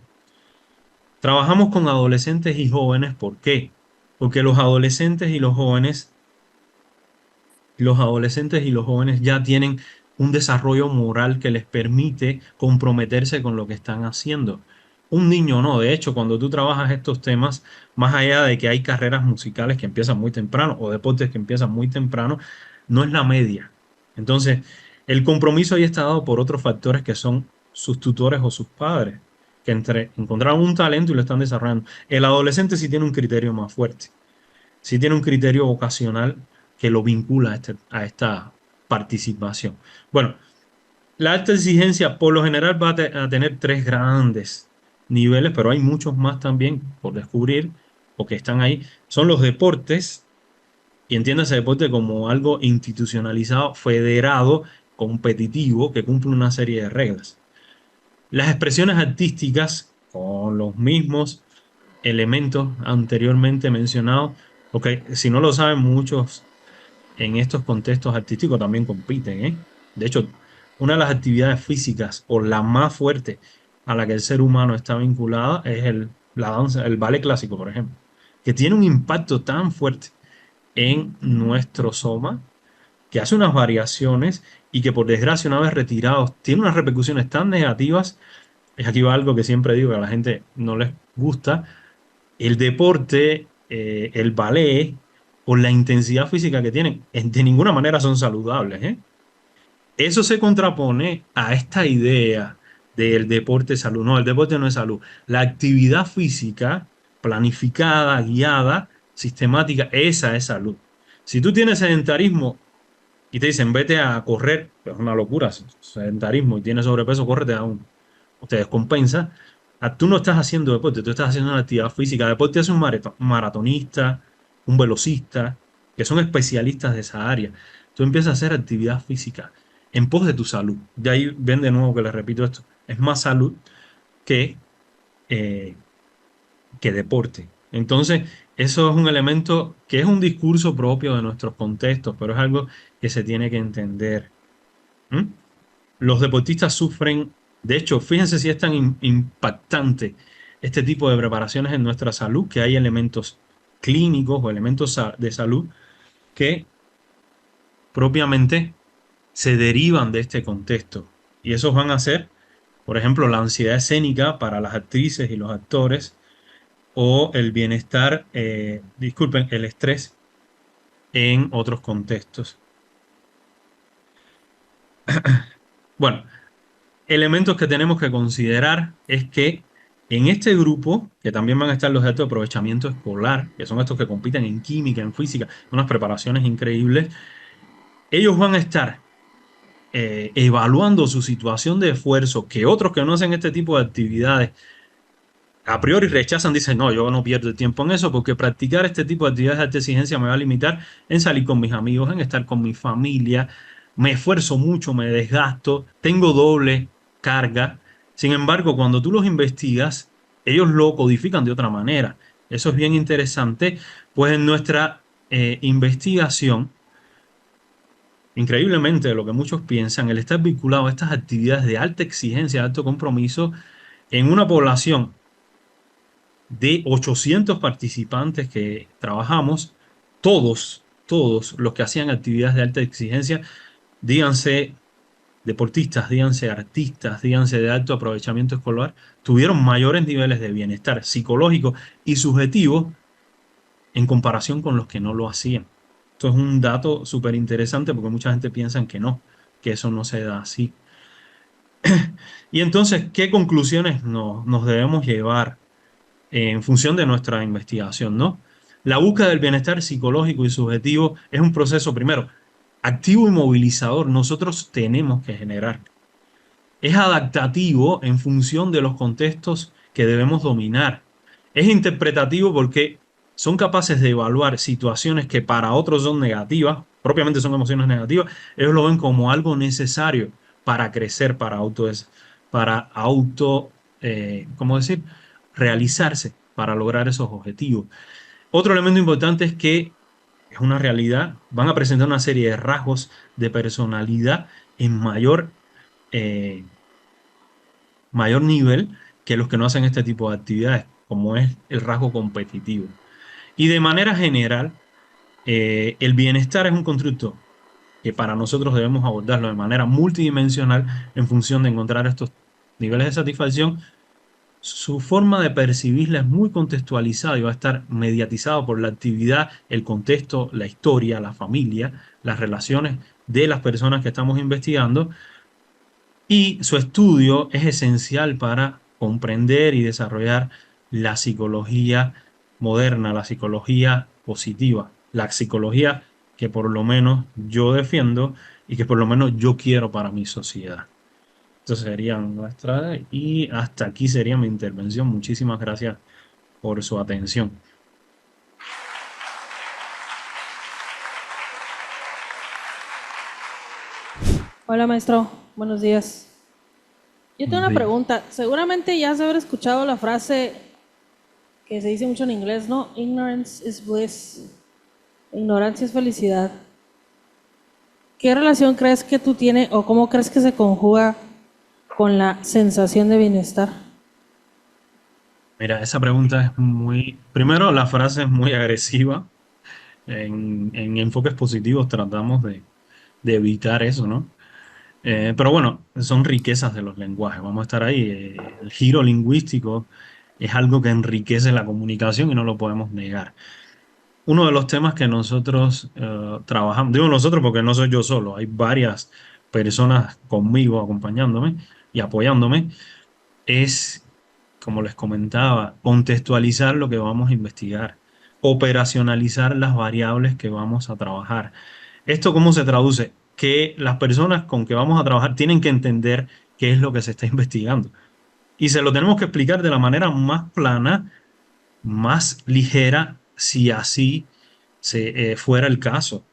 A: Trabajamos con adolescentes y jóvenes, ¿por qué? Porque los adolescentes y los jóvenes ya tienen un desarrollo moral que les permite comprometerse con lo que están haciendo. Un niño no, de hecho, cuando tú trabajas estos temas, más allá de que hay carreras musicales que empiezan muy temprano o deportes que empiezan muy temprano, no es la media. Entonces, el compromiso ahí está dado por otros factores que son sus tutores o sus padres, que encontraron un talento y lo están desarrollando. El adolescente sí tiene un criterio más fuerte, sí tiene un criterio vocacional que lo vincula a esta participación. Bueno, la alta exigencia por lo general va a tener tres grandes niveles, pero hay muchos más también por descubrir o que están ahí. Son los deportes, y entiéndase deporte como algo institucionalizado, federado, competitivo, que cumple una serie de reglas. Las expresiones artísticas, con los mismos elementos anteriormente mencionados, porque si no lo saben muchos en estos contextos artísticos también compiten, ¿eh? De hecho, una de las actividades físicas o la más fuerte a la que el ser humano está vinculado es la danza, el ballet clásico, por ejemplo, que tiene un impacto tan fuerte en nuestro soma que hace unas variaciones y que por desgracia una vez retirados tiene unas repercusiones tan negativas. Es aquí va algo que siempre digo que a la gente no les gusta. El deporte, el ballet o la intensidad física que tienen, de ninguna manera son saludables, ¿eh? Eso se contrapone a esta idea del deporte salud. No, el deporte no es salud. La actividad física planificada, guiada, sistemática, esa es salud. Si tú tienes sedentarismo y te dicen vete a correr, es una locura, sedentarismo y tienes sobrepeso, corre, te descompensa. Tú no estás haciendo deporte, tú estás haciendo una actividad física. Deporte es un maratonista, un velocista, que son especialistas de esa área. Tú empiezas a hacer actividad física en pos de tu salud. De ahí ven de nuevo que les repito esto. Es más salud que, eh, que deporte. Entonces, eso es un elemento que es un discurso propio de nuestros contextos, pero es algo que se tiene que entender. ¿Mm? Los deportistas sufren, de hecho, fíjense si es tan impactante este tipo de preparaciones en nuestra salud, que hay elementos clínicos o elementos de salud que propiamente se derivan de este contexto. Y esos van a ser, por ejemplo, la ansiedad escénica para las actrices y los actores, o el bienestar, disculpen, el estrés en otros contextos. Bueno, elementos que tenemos que considerar es que en este grupo, que también van a estar los de alto aprovechamiento escolar, que son estos que compiten en química, en física, unas preparaciones increíbles, ellos van a estar evaluando su situación de esfuerzo, que otros que no hacen este tipo de actividades a priori rechazan, dicen, no, yo no pierdo el tiempo en eso porque practicar este tipo de actividades de alta exigencia me va a limitar en salir con mis amigos, en estar con mi familia, me esfuerzo mucho, me desgasto, tengo doble carga. Sin embargo, cuando tú los investigas, ellos lo codifican de otra manera. Eso es bien interesante, pues en nuestra investigación, increíblemente de lo que muchos piensan, el estar vinculado a estas actividades de alta exigencia, de alto compromiso, en una población de 800 participantes que trabajamos, todos los que hacían actividades de alta exigencia, díganse deportistas, díganse artistas, díganse de alto aprovechamiento escolar, tuvieron mayores niveles de bienestar psicológico y subjetivo en comparación con los que no lo hacían. Esto es un dato súper interesante porque mucha gente piensa que no, que eso no se da así. Y entonces, ¿qué conclusiones nos debemos llevar en función de nuestra investigación, ¿no? La búsqueda del bienestar psicológico y subjetivo es un proceso, primero, activo y movilizador. Nosotros tenemos que generar. Es adaptativo en función de los contextos que debemos dominar. Es interpretativo porque son capaces de evaluar situaciones que para otros son negativas, propiamente son emociones negativas, ellos lo ven como algo necesario para crecer, para ¿cómo decir? Realizarse, para lograr esos objetivos. Otro elemento importante es que es una realidad, van a presentar una serie de rasgos de personalidad en mayor nivel que los que no hacen este tipo de actividades, como es el rasgo competitivo. Y de manera general, el bienestar es un constructo que para nosotros debemos abordarlo de manera multidimensional en función de encontrar estos niveles de satisfacción. Su forma de percibirla es muy contextualizada y va a estar mediatizado por la actividad, el contexto, la historia, la familia, las relaciones de las personas que estamos investigando, y su estudio es esencial para comprender y desarrollar la psicología moderna, la psicología positiva, la psicología que por lo menos yo defiendo y que por lo menos yo quiero para mi sociedad. Eso serían nuestras, y hasta aquí sería mi intervención. Muchísimas gracias por su atención.
B: Hola maestro, buenos días. Yo tengo
A: Buenos
B: una
A: días.
B: pregunta. Seguramente ya has de haber escuchado la frase que se dice mucho en inglés, ¿no? Ignorance is bliss. Ignorancia es felicidad. ¿Qué relación crees que tú tienes o cómo crees que se conjuga con la sensación de bienestar?
A: Mira, esa pregunta es muy... Primero, la frase es muy agresiva. En enfoques positivos tratamos de evitar eso, ¿no? Pero bueno, son riquezas de los lenguajes. Vamos a estar ahí. El giro lingüístico es algo que enriquece la comunicación y no lo podemos negar. Uno de los temas que nosotros trabajamos, digo nosotros porque no soy yo solo, hay varias personas conmigo acompañándome y apoyándome, es, como les comentaba, contextualizar lo que vamos a investigar, operacionalizar las variables que vamos a trabajar. ¿Esto cómo se traduce? Que las personas con que vamos a trabajar tienen que entender qué es lo que se está investigando. Y se lo tenemos que explicar de la manera más plana, más ligera, si así fuera el caso.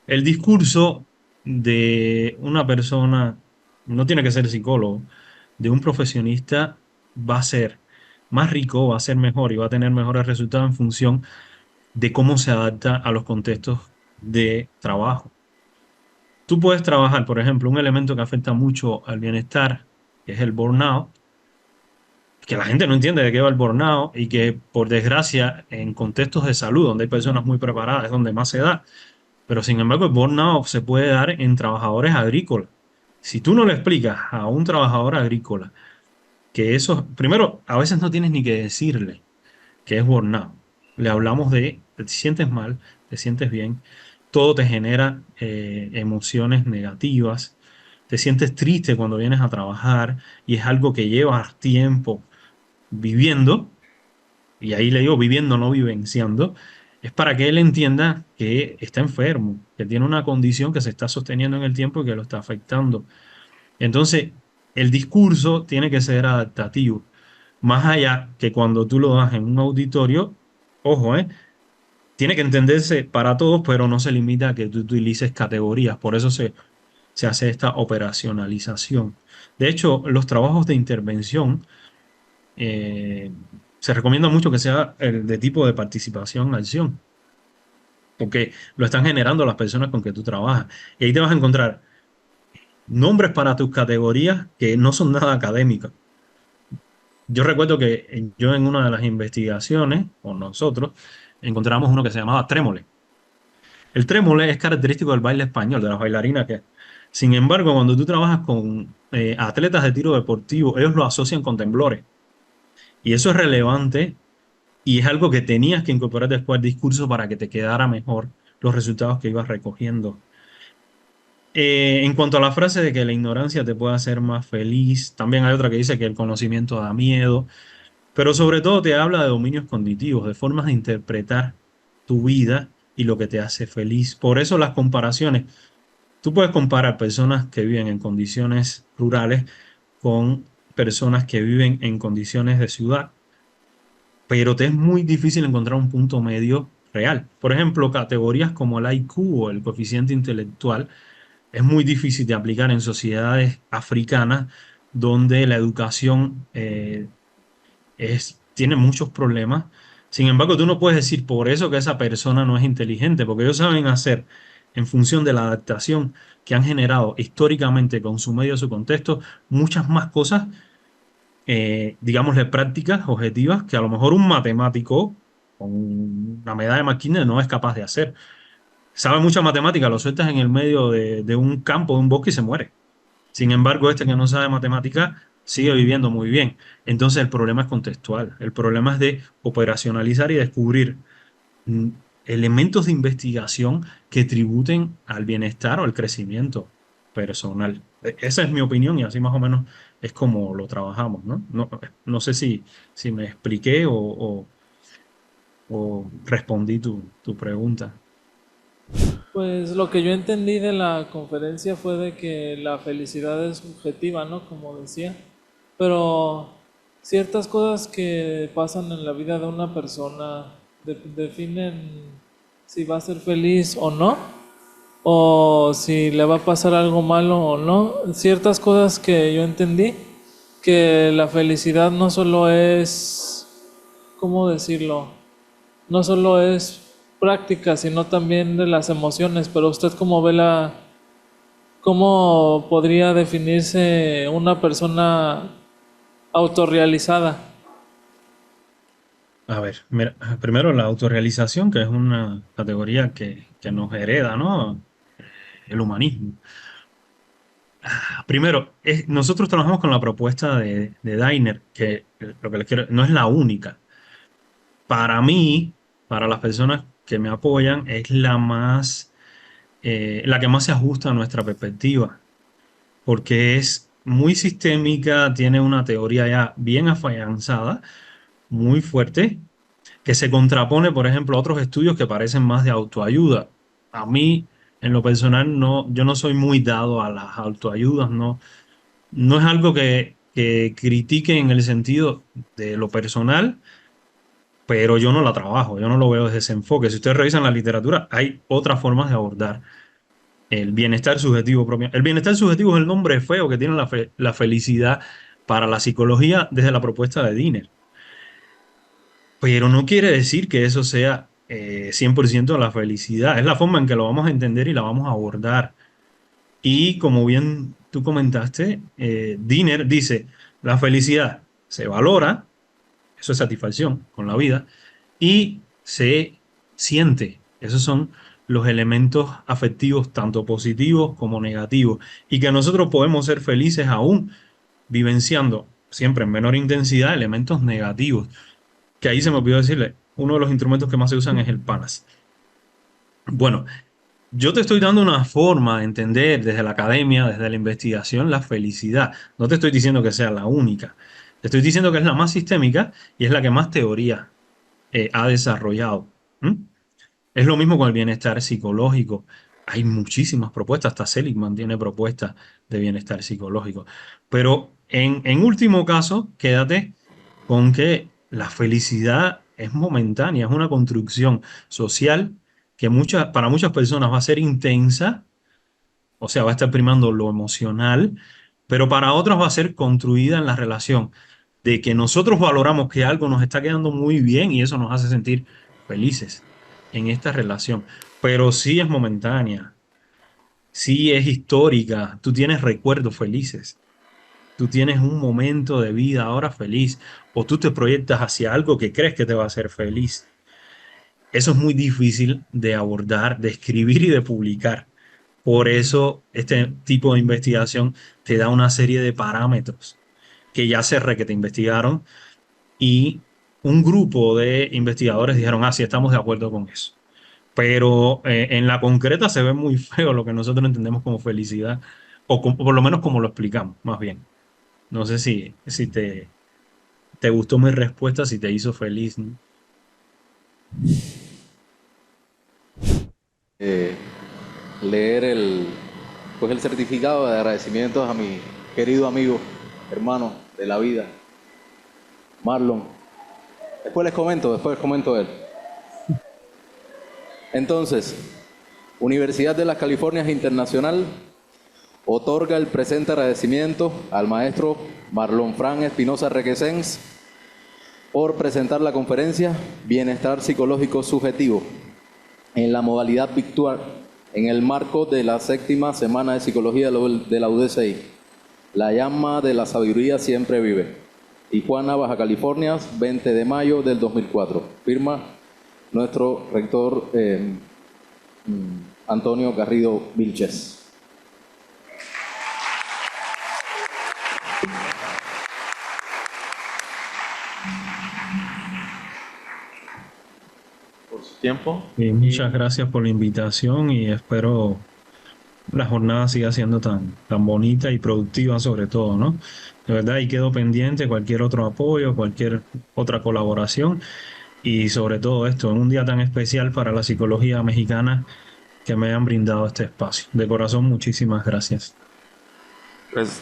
A: El discurso de una persona, no tiene que ser psicólogo, de un profesionista va a ser más rico, va a ser mejor y va a tener mejores resultados en función de cómo se adapta a los contextos de trabajo. Tú puedes trabajar, por ejemplo, un elemento que afecta mucho al bienestar, que es el burnout, que la gente no entiende de qué va el burnout y que, por desgracia, en contextos de salud, donde hay personas muy preparadas, es donde más se da. Pero sin embargo, el burnout se puede dar en trabajadores agrícolas. Si tú no le explicas a un trabajador agrícola que eso, primero, a veces no tienes ni que decirle que es burnout. Le hablamos de, te sientes mal, te sientes bien, todo te genera emociones negativas, te sientes triste cuando vienes a trabajar y es algo que llevas tiempo viviendo, y ahí le digo viviendo, no vivenciando, es para que él entienda que está enfermo, que tiene una condición que se está sosteniendo en el tiempo y que lo está afectando. Entonces, el discurso tiene que ser adaptativo. Más allá que cuando tú lo das en un auditorio, ojo, tiene que entenderse para todos, pero no se limita a que tú utilices categorías. Por eso se hace esta operacionalización. De hecho, los trabajos de intervención eh, se recomienda mucho que sea el de tipo de participación-acción, porque lo están generando las personas con que tú trabajas. Y ahí te vas a encontrar nombres para tus categorías que no son nada académicas. Yo recuerdo que yo en una de las investigaciones, o nosotros, encontramos uno que se llamaba trémole. El trémole es característico del baile español, de las bailarinas que... Sin embargo, cuando tú trabajas con atletas de tiro deportivo, ellos lo asocian con temblores. Y eso es relevante y es algo que tenías que incorporar después al discurso para que te quedara mejor los resultados que ibas recogiendo. En cuanto a la frase de que la ignorancia te puede hacer más feliz, también hay otra que dice que el conocimiento da miedo, pero sobre todo te habla de dominios cognitivos, de formas de interpretar tu vida y lo que te hace feliz. Por eso las comparaciones, tú puedes comparar personas que viven en condiciones rurales con personas que viven en condiciones de ciudad, pero te es muy difícil encontrar un punto medio real. Por ejemplo, categorías como el IQ o el coeficiente intelectual es muy difícil de aplicar en sociedades africanas donde la educación tiene muchos problemas. Sin embargo, tú no puedes decir por eso que esa persona no es inteligente, porque ellos saben hacer, en función de la adaptación que han generado históricamente con su medio, su contexto, muchas más cosas, digámosle, prácticas, objetivas, que a lo mejor un matemático con una medalla de McKinney no es capaz de hacer. Sabe mucha matemática, lo sueltas en el medio de un campo, de un bosque y se muere. Sin embargo, este que no sabe matemática sigue viviendo muy bien. Entonces el problema es contextual. El problema es de operacionalizar y descubrir mm, elementos de investigación que tributen al bienestar o al crecimiento personal. Esa es mi opinión y así más o menos es como lo trabajamos, ¿no? No sé si me expliqué o respondí tu pregunta.
C: Pues lo que yo entendí de la conferencia fue de que la felicidad es subjetiva, ¿no? Como decía. Pero ciertas cosas que pasan en la vida de una persona definen si va a ser feliz o no, o si le va a pasar algo malo o no. Ciertas cosas que yo entendí, que la felicidad no solo es, ¿cómo decirlo? No solo es práctica, sino también de las emociones. Pero usted cómo ve cómo podría definirse una persona autorrealizada.
A: A ver, mira, primero la autorrealización, que es una categoría que nos hereda, ¿no? El humanismo. Primero, nosotros trabajamos con la propuesta de Dainer, que lo que les quiero, no es la única. Para mí, para las personas que me apoyan, es la que más se ajusta a nuestra perspectiva, porque es muy sistémica, tiene una teoría ya bien afianzada, muy fuerte, que se contrapone, por ejemplo, a otros estudios que parecen más de autoayuda. A mí, en lo personal, no, yo no soy muy dado a las autoayudas, no es algo que critique en el sentido de lo personal, pero yo no la trabajo, yo no lo veo desde ese enfoque. Si ustedes revisan la literatura, hay otras formas de abordar el bienestar subjetivo propio. El bienestar subjetivo es el nombre feo que tiene la felicidad para la psicología desde la propuesta de Diner. Pero no quiere decir que eso sea 100% la felicidad. Es la forma en que lo vamos a entender y la vamos a abordar. Y como bien tú comentaste, Diner dice, la felicidad se valora, eso es satisfacción con la vida, y se siente. Esos son los elementos afectivos, tanto positivos como negativos, y que nosotros podemos ser felices aún vivenciando, siempre en menor intensidad, elementos negativos. Que ahí se me olvidó decirle, uno de los instrumentos que más se usan es el PANAS. Bueno, yo te estoy dando una forma de entender desde la academia, desde la investigación, la felicidad. No te estoy diciendo que sea la única. Te estoy diciendo que es la más sistémica y es la que más teoría ha desarrollado. ¿Mm? Es lo mismo con el bienestar psicológico. Hay muchísimas propuestas, hasta Seligman tiene propuestas de bienestar psicológico. Pero en último caso, quédate con que la felicidad es momentánea, es una construcción social que para muchas personas va a ser intensa, o sea, va a estar primando lo emocional, pero para otros va a ser construida en la relación de que nosotros valoramos que algo nos está quedando muy bien y eso nos hace sentir felices en esta relación. Pero sí es momentánea, sí es histórica, tú tienes recuerdos felices, tú tienes un momento de vida ahora feliz o tú te proyectas hacia algo que crees que te va a hacer feliz. Eso es muy difícil de abordar, de escribir y de publicar. Por eso este tipo de investigación te da una serie de parámetros que ya se re que te investigaron y un grupo de investigadores dijeron, ah, sí, estamos de acuerdo con eso. pero en la concreta se ve muy feo lo que nosotros entendemos como felicidad, por lo menos como lo explicamos, más bien. No sé si te gustó mi respuesta, si te hizo feliz, ¿no?
D: eh, leer pues el certificado de agradecimientos a mi querido amigo, hermano de la vida, Marlon. Después les comento él. Entonces, Universidad de las Californias Internacional otorga el presente agradecimiento al maestro Marlon Fran Espinosa Requesens por presentar la conferencia Bienestar Psicológico Subjetivo en la modalidad virtual en el marco de la 7ª Semana de Psicología de la UDCI. La llama de la sabiduría siempre vive. Tijuana, Baja California, 20 de mayo del 2004. Firma nuestro rector Antonio Garrido Vilches.
E: Por su tiempo.
A: Y muchas gracias por la invitación y espero la jornada siga siendo tan bonita y productiva sobre todo, ¿no? De verdad, y quedo pendiente cualquier otro apoyo, cualquier otra colaboración y sobre todo esto, en un día tan especial para la psicología mexicana que me han brindado este espacio. De corazón, muchísimas gracias.
E: Pues